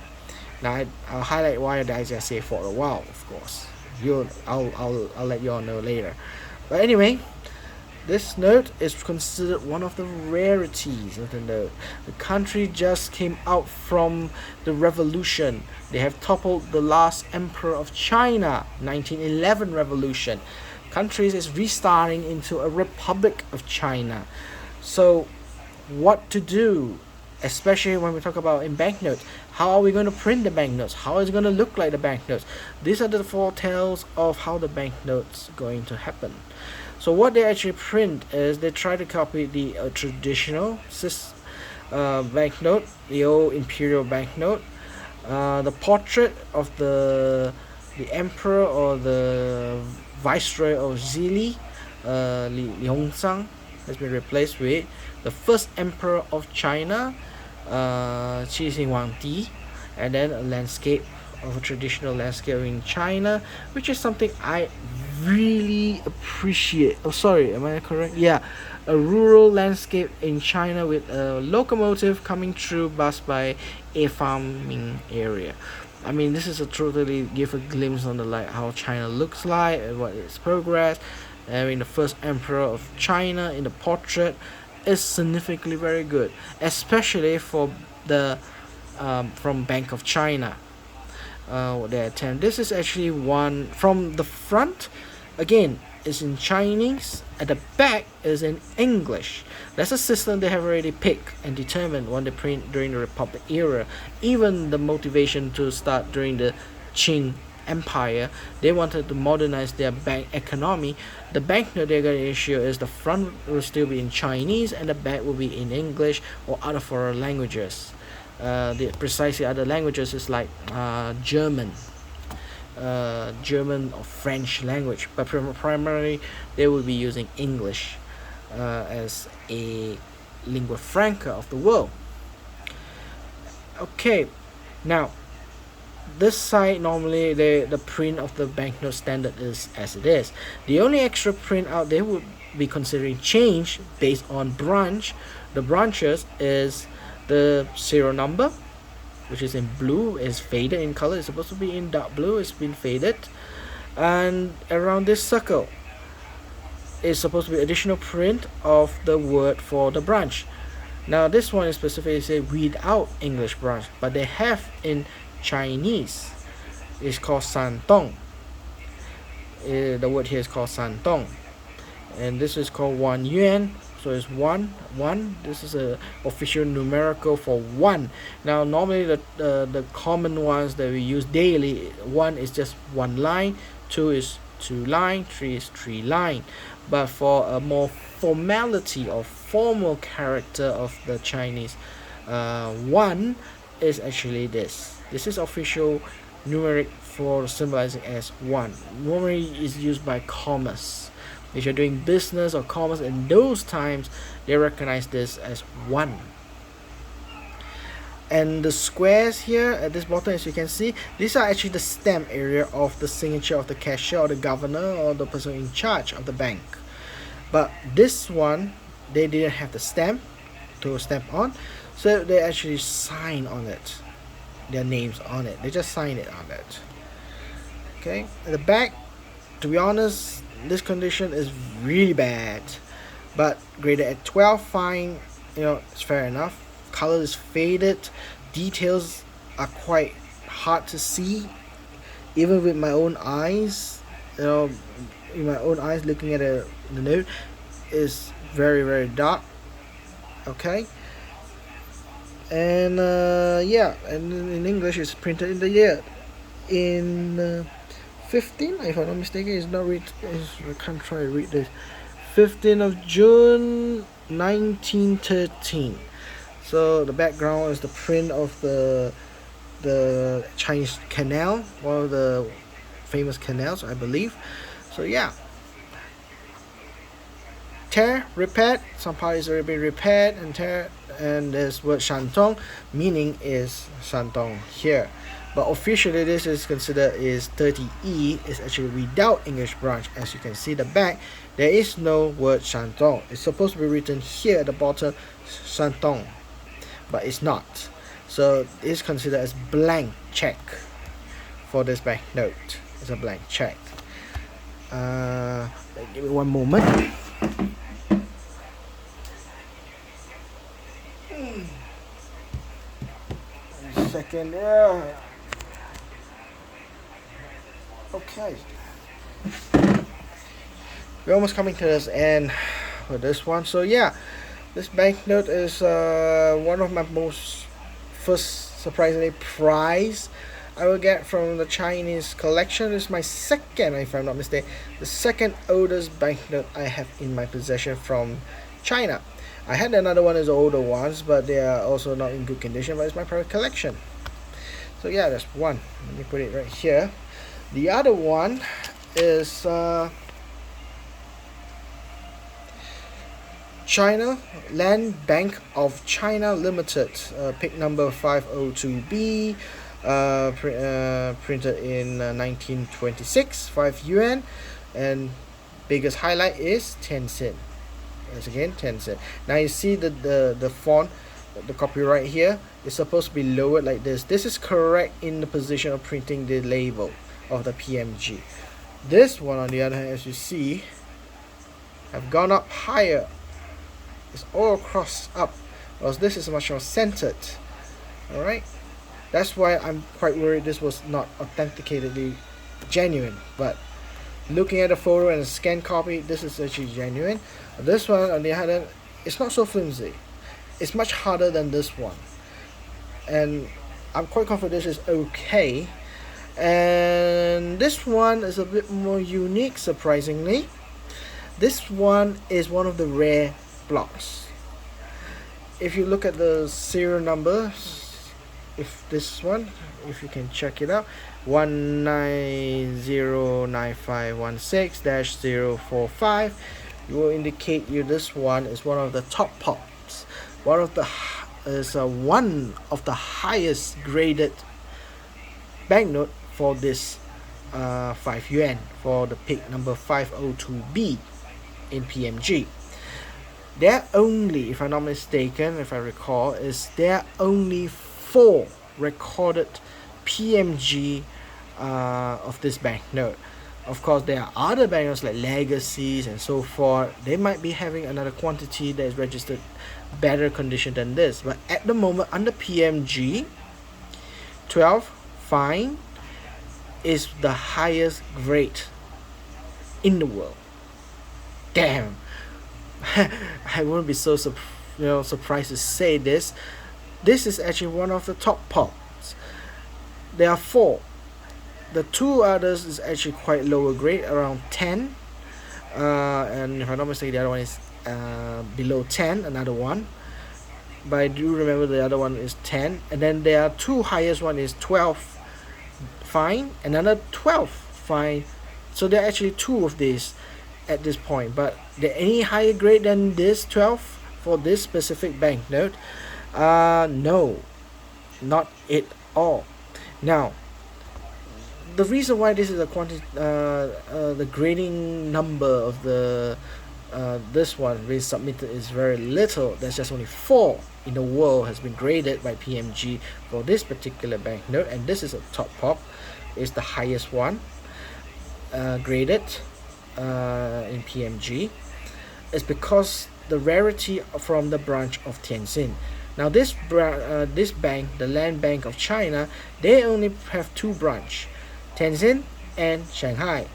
Now I'll highlight why I say for a while, of course. I'll let you all know later. But anyway, this note is considered one of the rarities of the note. The country just came out from the revolution. They have toppled the last emperor of China, 1911 revolution. Countries is restarting into a republic of China. So what to do, especially when we talk about in banknotes? How are we going to print the banknotes? How is it going to look like the banknotes? These are the foretells of how the banknotes going to happen. So what they actually print is they try to copy the traditional banknote, the old imperial banknote, the portrait of the emperor or the viceroy of Zili, Li Hongzhang, has been replaced with the first emperor of China, Qi Shi Huangdi, and then a landscape of a traditional landscape in China, which is something I really appreciate. Oh, sorry, am I correct? Yeah, a rural landscape in China with a locomotive coming through, passed by a farming area. I mean, this is a totally give a glimpse on the like how China looks like and what its progress. I mean, the first emperor of China in the portrait is significantly very good, especially for the from Bank of China. Their attempt. This is actually one from the front. Again, is in Chinese. At the back is in English. That's a system they have already picked and determined when they print during the Republic era. Even the motivation to start during the Qing Empire, they wanted to modernize their bank economy. The banknote they're going to issue is the front will still be in Chinese and the back will be in English or other foreign languages. The precisely other languages is like German, German or French language, but primarily they will be using English as a lingua franca of the world. Okay, now this side normally the print of the banknote standard is as it is. The only extra print out they would be considering change based on branch. The branches is the serial number, which is in blue, is faded in color. It's supposed to be in dark blue. It's been faded, and around this circle is supposed to be additional print of the word for the branch. Now this one is specifically say without English branch, but they have in Chinese. It's called Santong. The word here is called Santong, and this is called 1 yuan. So it's one. This is a official numerical for one. Now normally the common ones that we use daily, one is just one line, two is two line, three is three line. But for a more formality or formal character of the Chinese, one is actually this. This is official numeric for symbolizing as one. Normally is used by commerce. If you're doing business or commerce in those times, they recognize this as one. And the squares here at this bottom, as you can see, these are actually the stamp area of the signature of the cashier or the governor or the person in charge of the bank. But this one, they didn't have the stamp to stamp on, so they actually sign on it, their names on it. They just sign it on it. Okay, at the back, to be honest, this condition is really bad, but graded at 12, fine. It's fair enough. Color is faded, details are quite hard to see, even with my own eyes. In my own eyes, looking at the note is very dark. Okay, and yeah, and in English it's printed in the year in 15, if I'm not mistaken. It's not read. I can't try to read this. 15th of June 1913. So the background is the print of the Chinese canal, one of the famous canals, I believe. So yeah, tear, repaired. Some part is already been repaired and tear, and this word Shantong, meaning is Shantong here. But officially this is considered is 30E, is actually without English branch. As you can see the back, there is no word Shantong. It's supposed to be written here at the bottom, Shantong, but it's not. So it's considered as blank check for this banknote. It's a blank check. Give me one moment. Second, yeah. Okay, we're almost coming to this end with this one. So yeah, this banknote is one of my most first surprisingly prize I will get from the Chinese collection. This is my second, if I'm not mistaken, the second oldest banknote I have in my possession from China. I had another one as older ones, but they are also not in good condition, but it's my private collection. So yeah, that's one. Let me put it right here. The other one is China Land Bank of China Limited, pick number 502B, printed in 1926, 5 yuan, and biggest highlight is 10 cent. Once again, 10 cent. Now you see the font the copyright here is supposed to be lowered like this. This is correct in the position of printing the label of the PMG. This one on the other hand, as you see, have gone up higher. It's all crossed up, whereas this is much more centered. Alright, that's why I'm quite worried this was not authenticatedly genuine. But looking at the photo and the scan copy, this is actually genuine. This one on the other hand, it's not so flimsy. It's much harder than this one, and I'm quite confident this is okay. And this one is a bit more unique, surprisingly. This one is one of the rare blocks. If you look at the serial number, if this one, if you can check it out, 1909516-045, it will indicate you this one is one of the top pops. One of the highest graded banknote for this 5 yuan, for the pick number 502B in PMG. There are only, if I'm not mistaken, if I recall, there are only 4 recorded PMG of this banknote. Of course, there are other banknotes like legacies and so forth. They might be having another quantity that is registered better condition than this. But at the moment, under PMG, 12 fine is the highest grade in the world. Damn. I wouldn't be so surprised to say this. This is actually one of the top pops. There are 4. The 2 others is actually quite lower grade, around 10. And if I'm not mistaken, the other one is below 10, another one. But I do remember the other one is 10. And then there are 2 highest one is 12 fine, another 12 fine. So there are actually 2 of these at this point. But there any higher grade than this 12 for this specific banknote? No, not at all. Now, the reason why this is a the grading number of the this one resubmitted is very little. There's just only 4 in the world has been graded by PMG for this particular banknote, and this is a top pop. It's the highest one graded in PMG. It's because the rarity from the branch of Tianjin. Now this bank, the Land Bank of China, they only have 2 branch, Tianjin and Shanghai.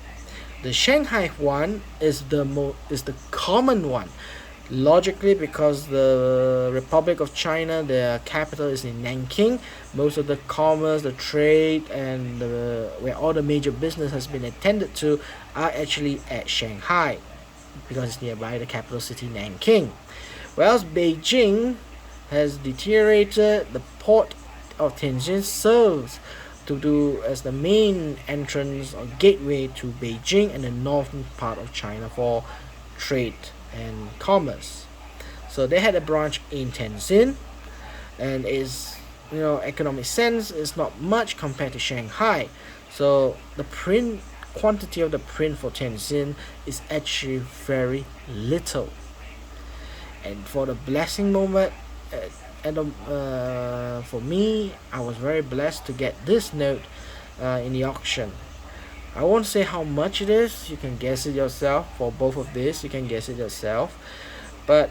The Shanghai one is the common one, logically, because the Republic of China, their capital is in Nanking. Most of the commerce, the trade, and where all the major business has been attended to are actually at Shanghai, because it's nearby the capital city Nanking. Whereas Beijing has deteriorated. The port of Tianjin serves to do as the main entrance or gateway to Beijing and the northern part of China for trade and commerce. So they had a branch in Tianjin, and is, economic sense is not much compared to Shanghai. So the quantity of the print for Tianjin is actually very little. And for the blessing moment, for me, I was very blessed to get this note in the auction. I won't say how much it is. You can guess it yourself. For both of these, you can guess it yourself. But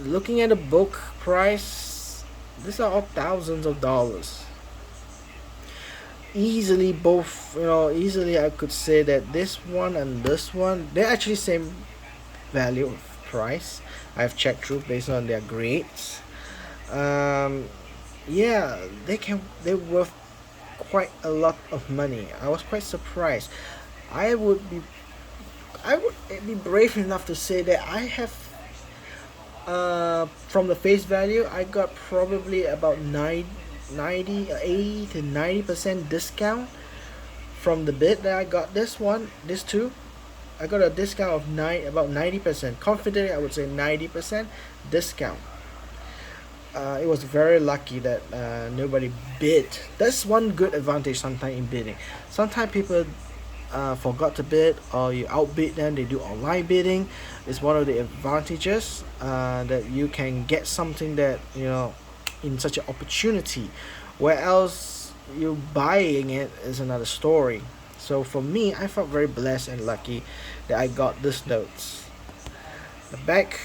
looking at the book price, these are all thousands of dollars. Easily both, easily I could say that this one and this one, they're actually same value of price. I've checked through based on their grades. Yeah, they're worth quite a lot of money. I was quite surprised. I would be brave enough to say that I have from the face value, I got probably about 80 to 90% discount from the bid that I got this two. I got a discount of about 90%. Confidently, I would say 90% discount. It was very lucky that nobody bid. That's one good advantage sometimes in bidding. Sometimes people forgot a bit or you outbid them, they do online bidding. It's one of the advantages that you can get something that in such an opportunity, where else you buying it is another story. So for me, I felt very blessed and lucky that I got this notes. The back,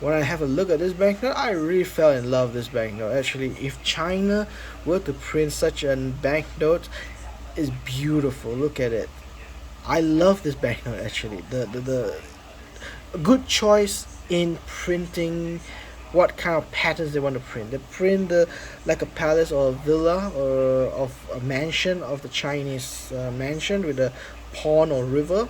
when I have a look at this banknote, I really fell in love with this banknote. Actually, if China were to print such a banknote, it's beautiful. Look at it. I love this banknote actually. The a good choice in printing what kind of patterns they want to print. They print like a palace or a villa or of a mansion of the Chinese mansion with a pond or river.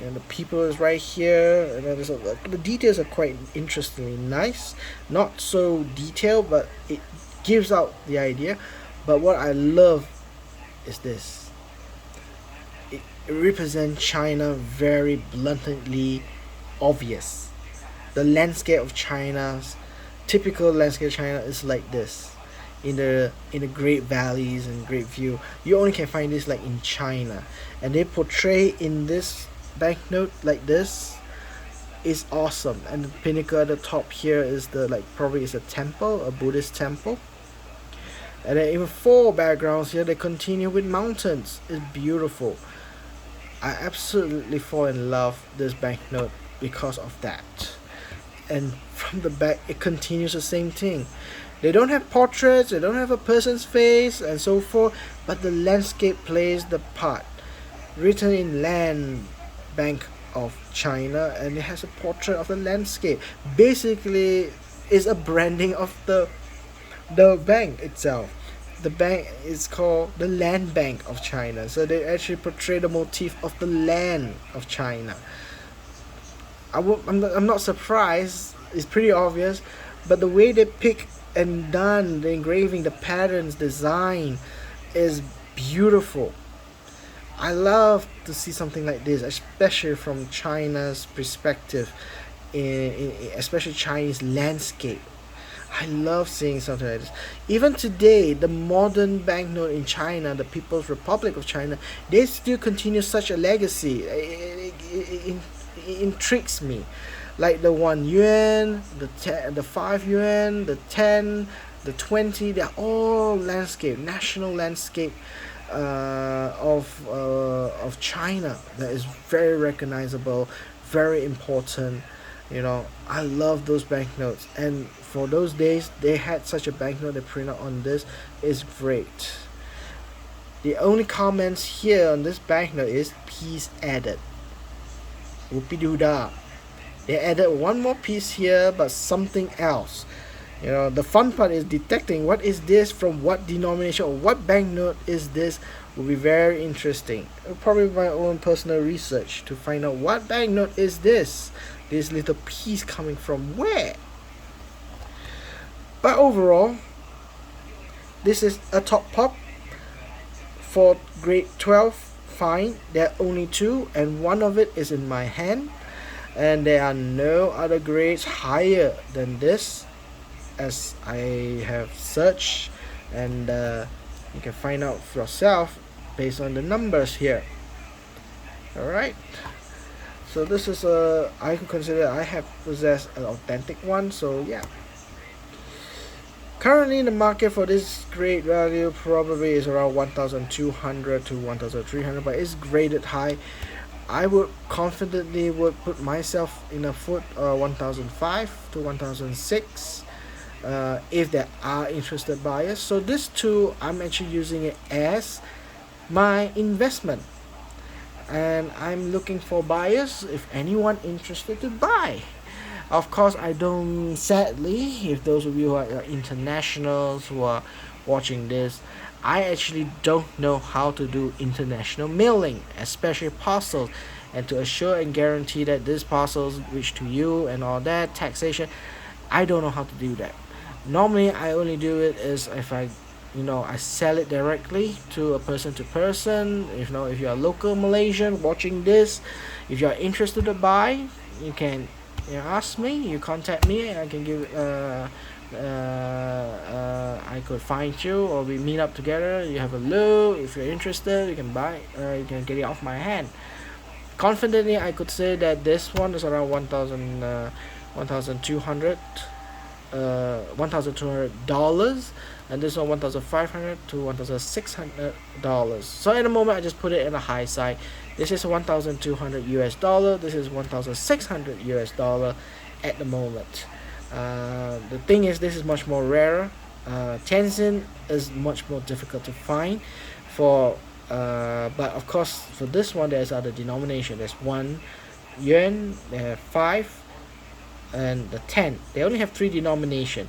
And the people is right here, and then the details are quite interestingly nice. Not so detailed, but it gives out the idea. But what I love is this. It represents China very bluntly obvious. The landscape of China's typical landscape of China is like this. In the great valleys and great view. You only can find this like in China. And they portray in this banknote like this is awesome. And the pinnacle at the top here is the like probably is a temple, a Buddhist temple. And then even four backgrounds here, they continue with mountains. It's beautiful. I absolutely fall in love this banknote because of that. And from the back, it continues the same thing. They don't have portraits, they don't have a person's face, and so forth, but the landscape plays the part. Written in Land Bank of China, and it has a portrait of the landscape. Basically, is a branding of the bank itself. The bank is called the Land Bank of China, so they actually portray the motif of the land of China. I'm not surprised. It's pretty obvious, but the way they pick and done the engraving, the patterns, design is beautiful. I love to see something like this, especially from China's perspective, especially Chinese landscape. I love seeing something like this. Even today, the modern banknote in China, the People's Republic of China, they still continue such a legacy. It intrigues me. Like the 1 yuan, the 5 yuan, the 10, the 20, they're all landscape, national landscape of China that is very recognizable, very important. I love those banknotes, and for those days they had such a banknote they printed on this is great. The only comments here on this banknote is piece added. Whoopie doo dah. They added one more piece here, but something else. The fun part is detecting what is this from what denomination or what banknote is this will be very interesting. Probably my own personal research to find out what banknote is this. This little piece coming from where. But overall, this is a top pop for grade 12. Fine, there are only two, and one of it is in my hand, and there are no other grades higher than this, as I have searched, and you can find out for yourself based on the numbers here. Alright, so this is I could consider I have possessed an authentic one, so yeah. Currently in the market for this grade value probably is around 1,200 to 1,300, but it's graded high. I would confidently put myself in a foot 1,005 to 1,006 if there are interested buyers. So this too, I'm actually using it as my investment, and I'm looking for buyers if anyone interested to buy. Of course, I don't, sadly, if those of you who are internationals who are watching this, I actually don't know how to do international mailing, especially parcels, and to assure and guarantee that these parcels reach to you and all that, taxation, I don't know how to do that. Normally, I only do it is if I sell it directly to a person to person. If you're a local Malaysian watching this, if you're interested to buy, you can you ask me, you contact me, I can give I could find you, or we meet up together, you have a look, if you're interested you can buy, you can get it off my hand. Confidently I could say that this one is around 1000 1200 $1,200, and this one 1,500 to $1,600. So at the moment I just put it in the high side. This is 1,200 US dollar, this is 1,600 US dollar at the moment. The thing is, this is much more rarer. Tenzin is much more difficult to find for, but of course for this one there's other denomination. There's 1 yuan, they have 5, and the 10. They only have 3 denomination.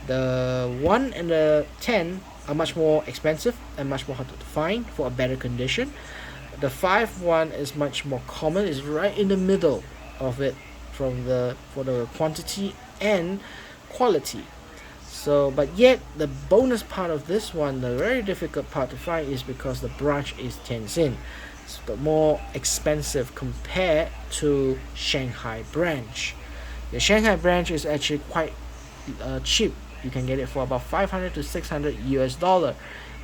The 1 and the 10 are much more expensive and much more harder to find for a better condition. The 5 one is much more common, is right in the middle of it from the for the quantity and quality. So, but yet the bonus part of this one, the very difficult part to find, is because the branch is Tianjin. It's the more expensive compared to Shanghai branch. The Shanghai branch is actually quite cheap. You can get it for about 500 to 600 US dollar.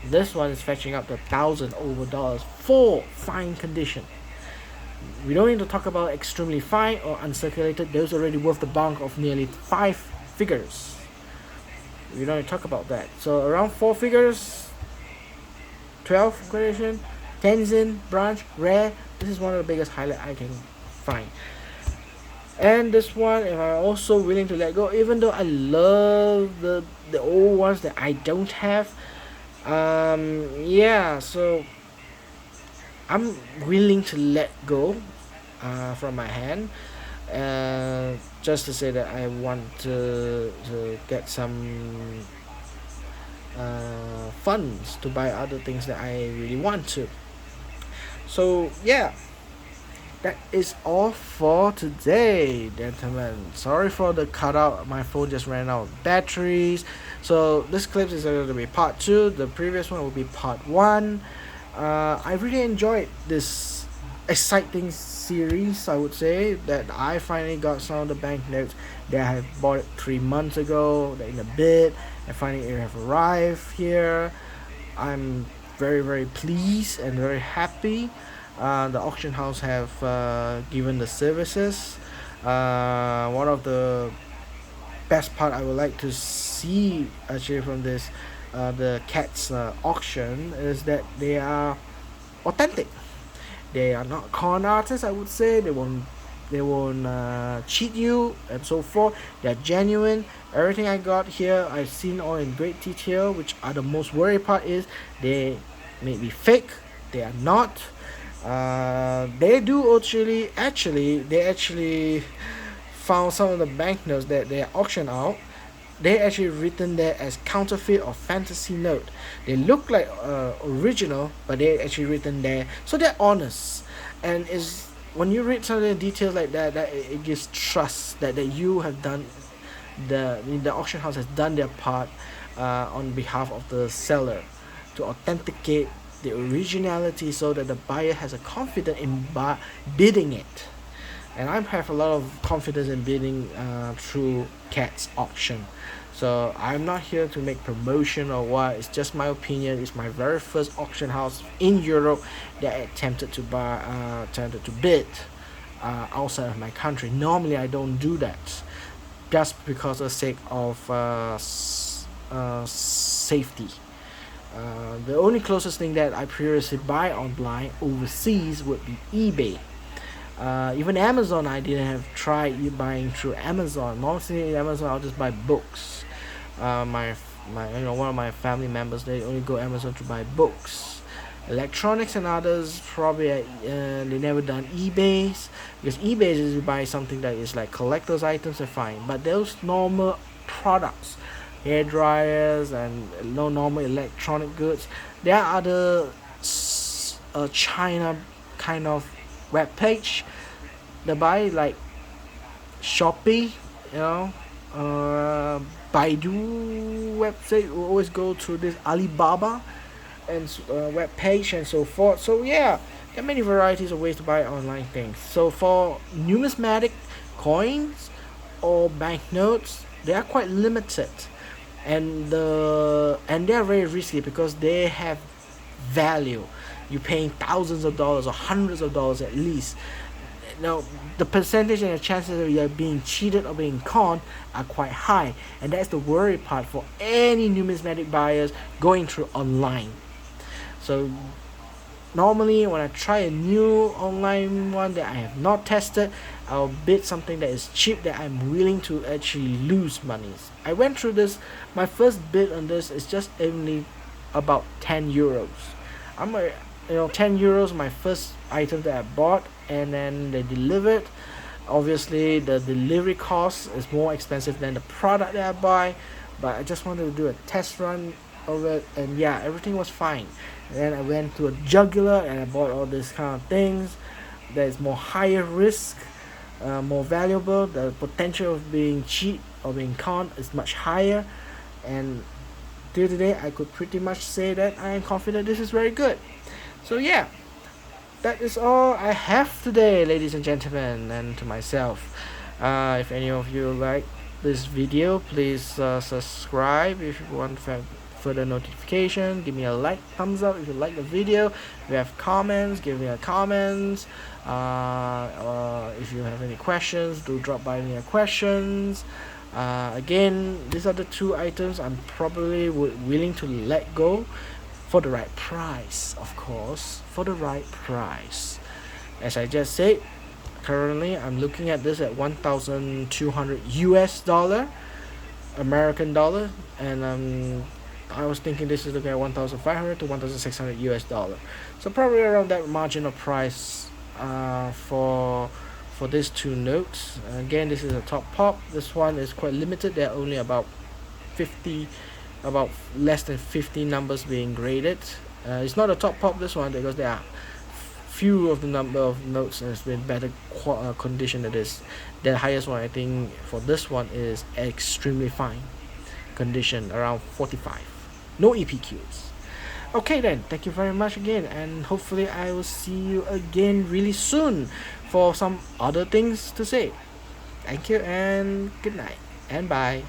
This one is fetching up to 1,000 over dollars for fine condition. We don't need to talk about extremely fine or uncirculated. Those already worth the bulk of nearly 5 figures. We don't need to talk about that. So around 4 figures, 12 gradation, Tenzin branch rare. This is one of the biggest highlight I can find. And this one, if I'm also willing to let go, even though I love the old ones that I don't have. Yeah, so I'm willing to let go from my hand, just to say that I want to get some funds to buy other things that I really want to. So yeah, that is all for today, gentlemen. Sorry for the cutout. My phone just ran out of batteries. So this clip is going to be part 2. The previous one will be part 1. I really enjoyed this exciting series. I would say that I finally got some of the banknotes that I have bought 3 months ago. That in a bit, and finally it have arrived here. I'm very pleased and very happy. The auction house have given the services. One of the best part I would like to see actually from this the cats auction is that they are authentic. They are not con artists. I would say they won't cheat you and so forth. They're genuine. Everything I got here I've seen all in great detail, which are the most worry part is they may be fake. They are not. They do actually they actually found some of the banknotes that they auction out. They actually written there as counterfeit or fantasy note. They look like original, but they actually written there, so they're honest. And is when you read some of the details like that, that it gives trust that you have done the auction house has done their part on behalf of the seller to authenticate the originality, so that the buyer has a confidence in bidding it. And I have a lot of confidence in bidding through Cat's auction. So I'm not here to make promotion or what. It's just my opinion. It's my very first auction house in Europe that attempted to bid outside of my country. Normally I don't do that, just because of the sake of safety. The only closest thing that I previously buy online overseas would be eBay. Even Amazon, I didn't have tried buying through Amazon. Mostly Amazon, I'll just buy books. My one of my family members, they only go Amazon to buy books. Electronics and others, probably they never done eBay's, because eBay is you buy something that is like collector's items are fine, but those normal products, hair dryers and no normal electronic goods, there are other China kind of web page they buy, like Shopee, Baidu website will always go to this Alibaba and web page and so forth. So yeah, there are many varieties of ways to buy online things. So for numismatic coins or banknotes, they are quite limited, and they are very risky because they have value. You're paying thousands of dollars or hundreds of dollars at least. Now, the percentage and the chances of you being cheated or being conned are quite high, and that's the worry part for any numismatic buyers going through online. So normally when I try a new online one that I have not tested, I'll bid something that is cheap that I'm willing to actually lose money. I went through this. My first bid on this is just only about 10 euros. I'm a 10 euros my first item that I bought, and then they delivered. Obviously the delivery cost is more expensive than the product that I buy, but I just wanted to do a test run of it, and yeah, everything was fine. And then I went to a jugular and I bought all these kind of things that is more higher risk, more valuable. The potential of being cheat or being conned is much higher, and till today I could pretty much say that I am confident this is very good. So yeah, that is all I have today, ladies and gentlemen, and to myself. If any of you like this video, please subscribe. If you want further notification, give me a like, thumbs up if you like the video. If you have comments, give me a comments. Or if you have any questions, do drop by me a questions. Again, these are the two items I'm probably willing to let go for the right price, of course, for the right price. As I just said, currently I'm looking at this at 1,200 US dollar, American dollar, and I was thinking this is looking at 1,500 to 1,600 US dollar. So probably around that margin of price for these two notes. Again, this is a top pop. This one is quite limited. There are only about 50, about less than 50 numbers being graded. It's not a top pop, this one, because there are few of the number of notes has been better condition than this. The highest one I think for this one is extremely fine condition, around 45. No EPQs. Okay then, thank you very much again, and hopefully I will see you again really soon for some other things to say. Thank you and good night and bye.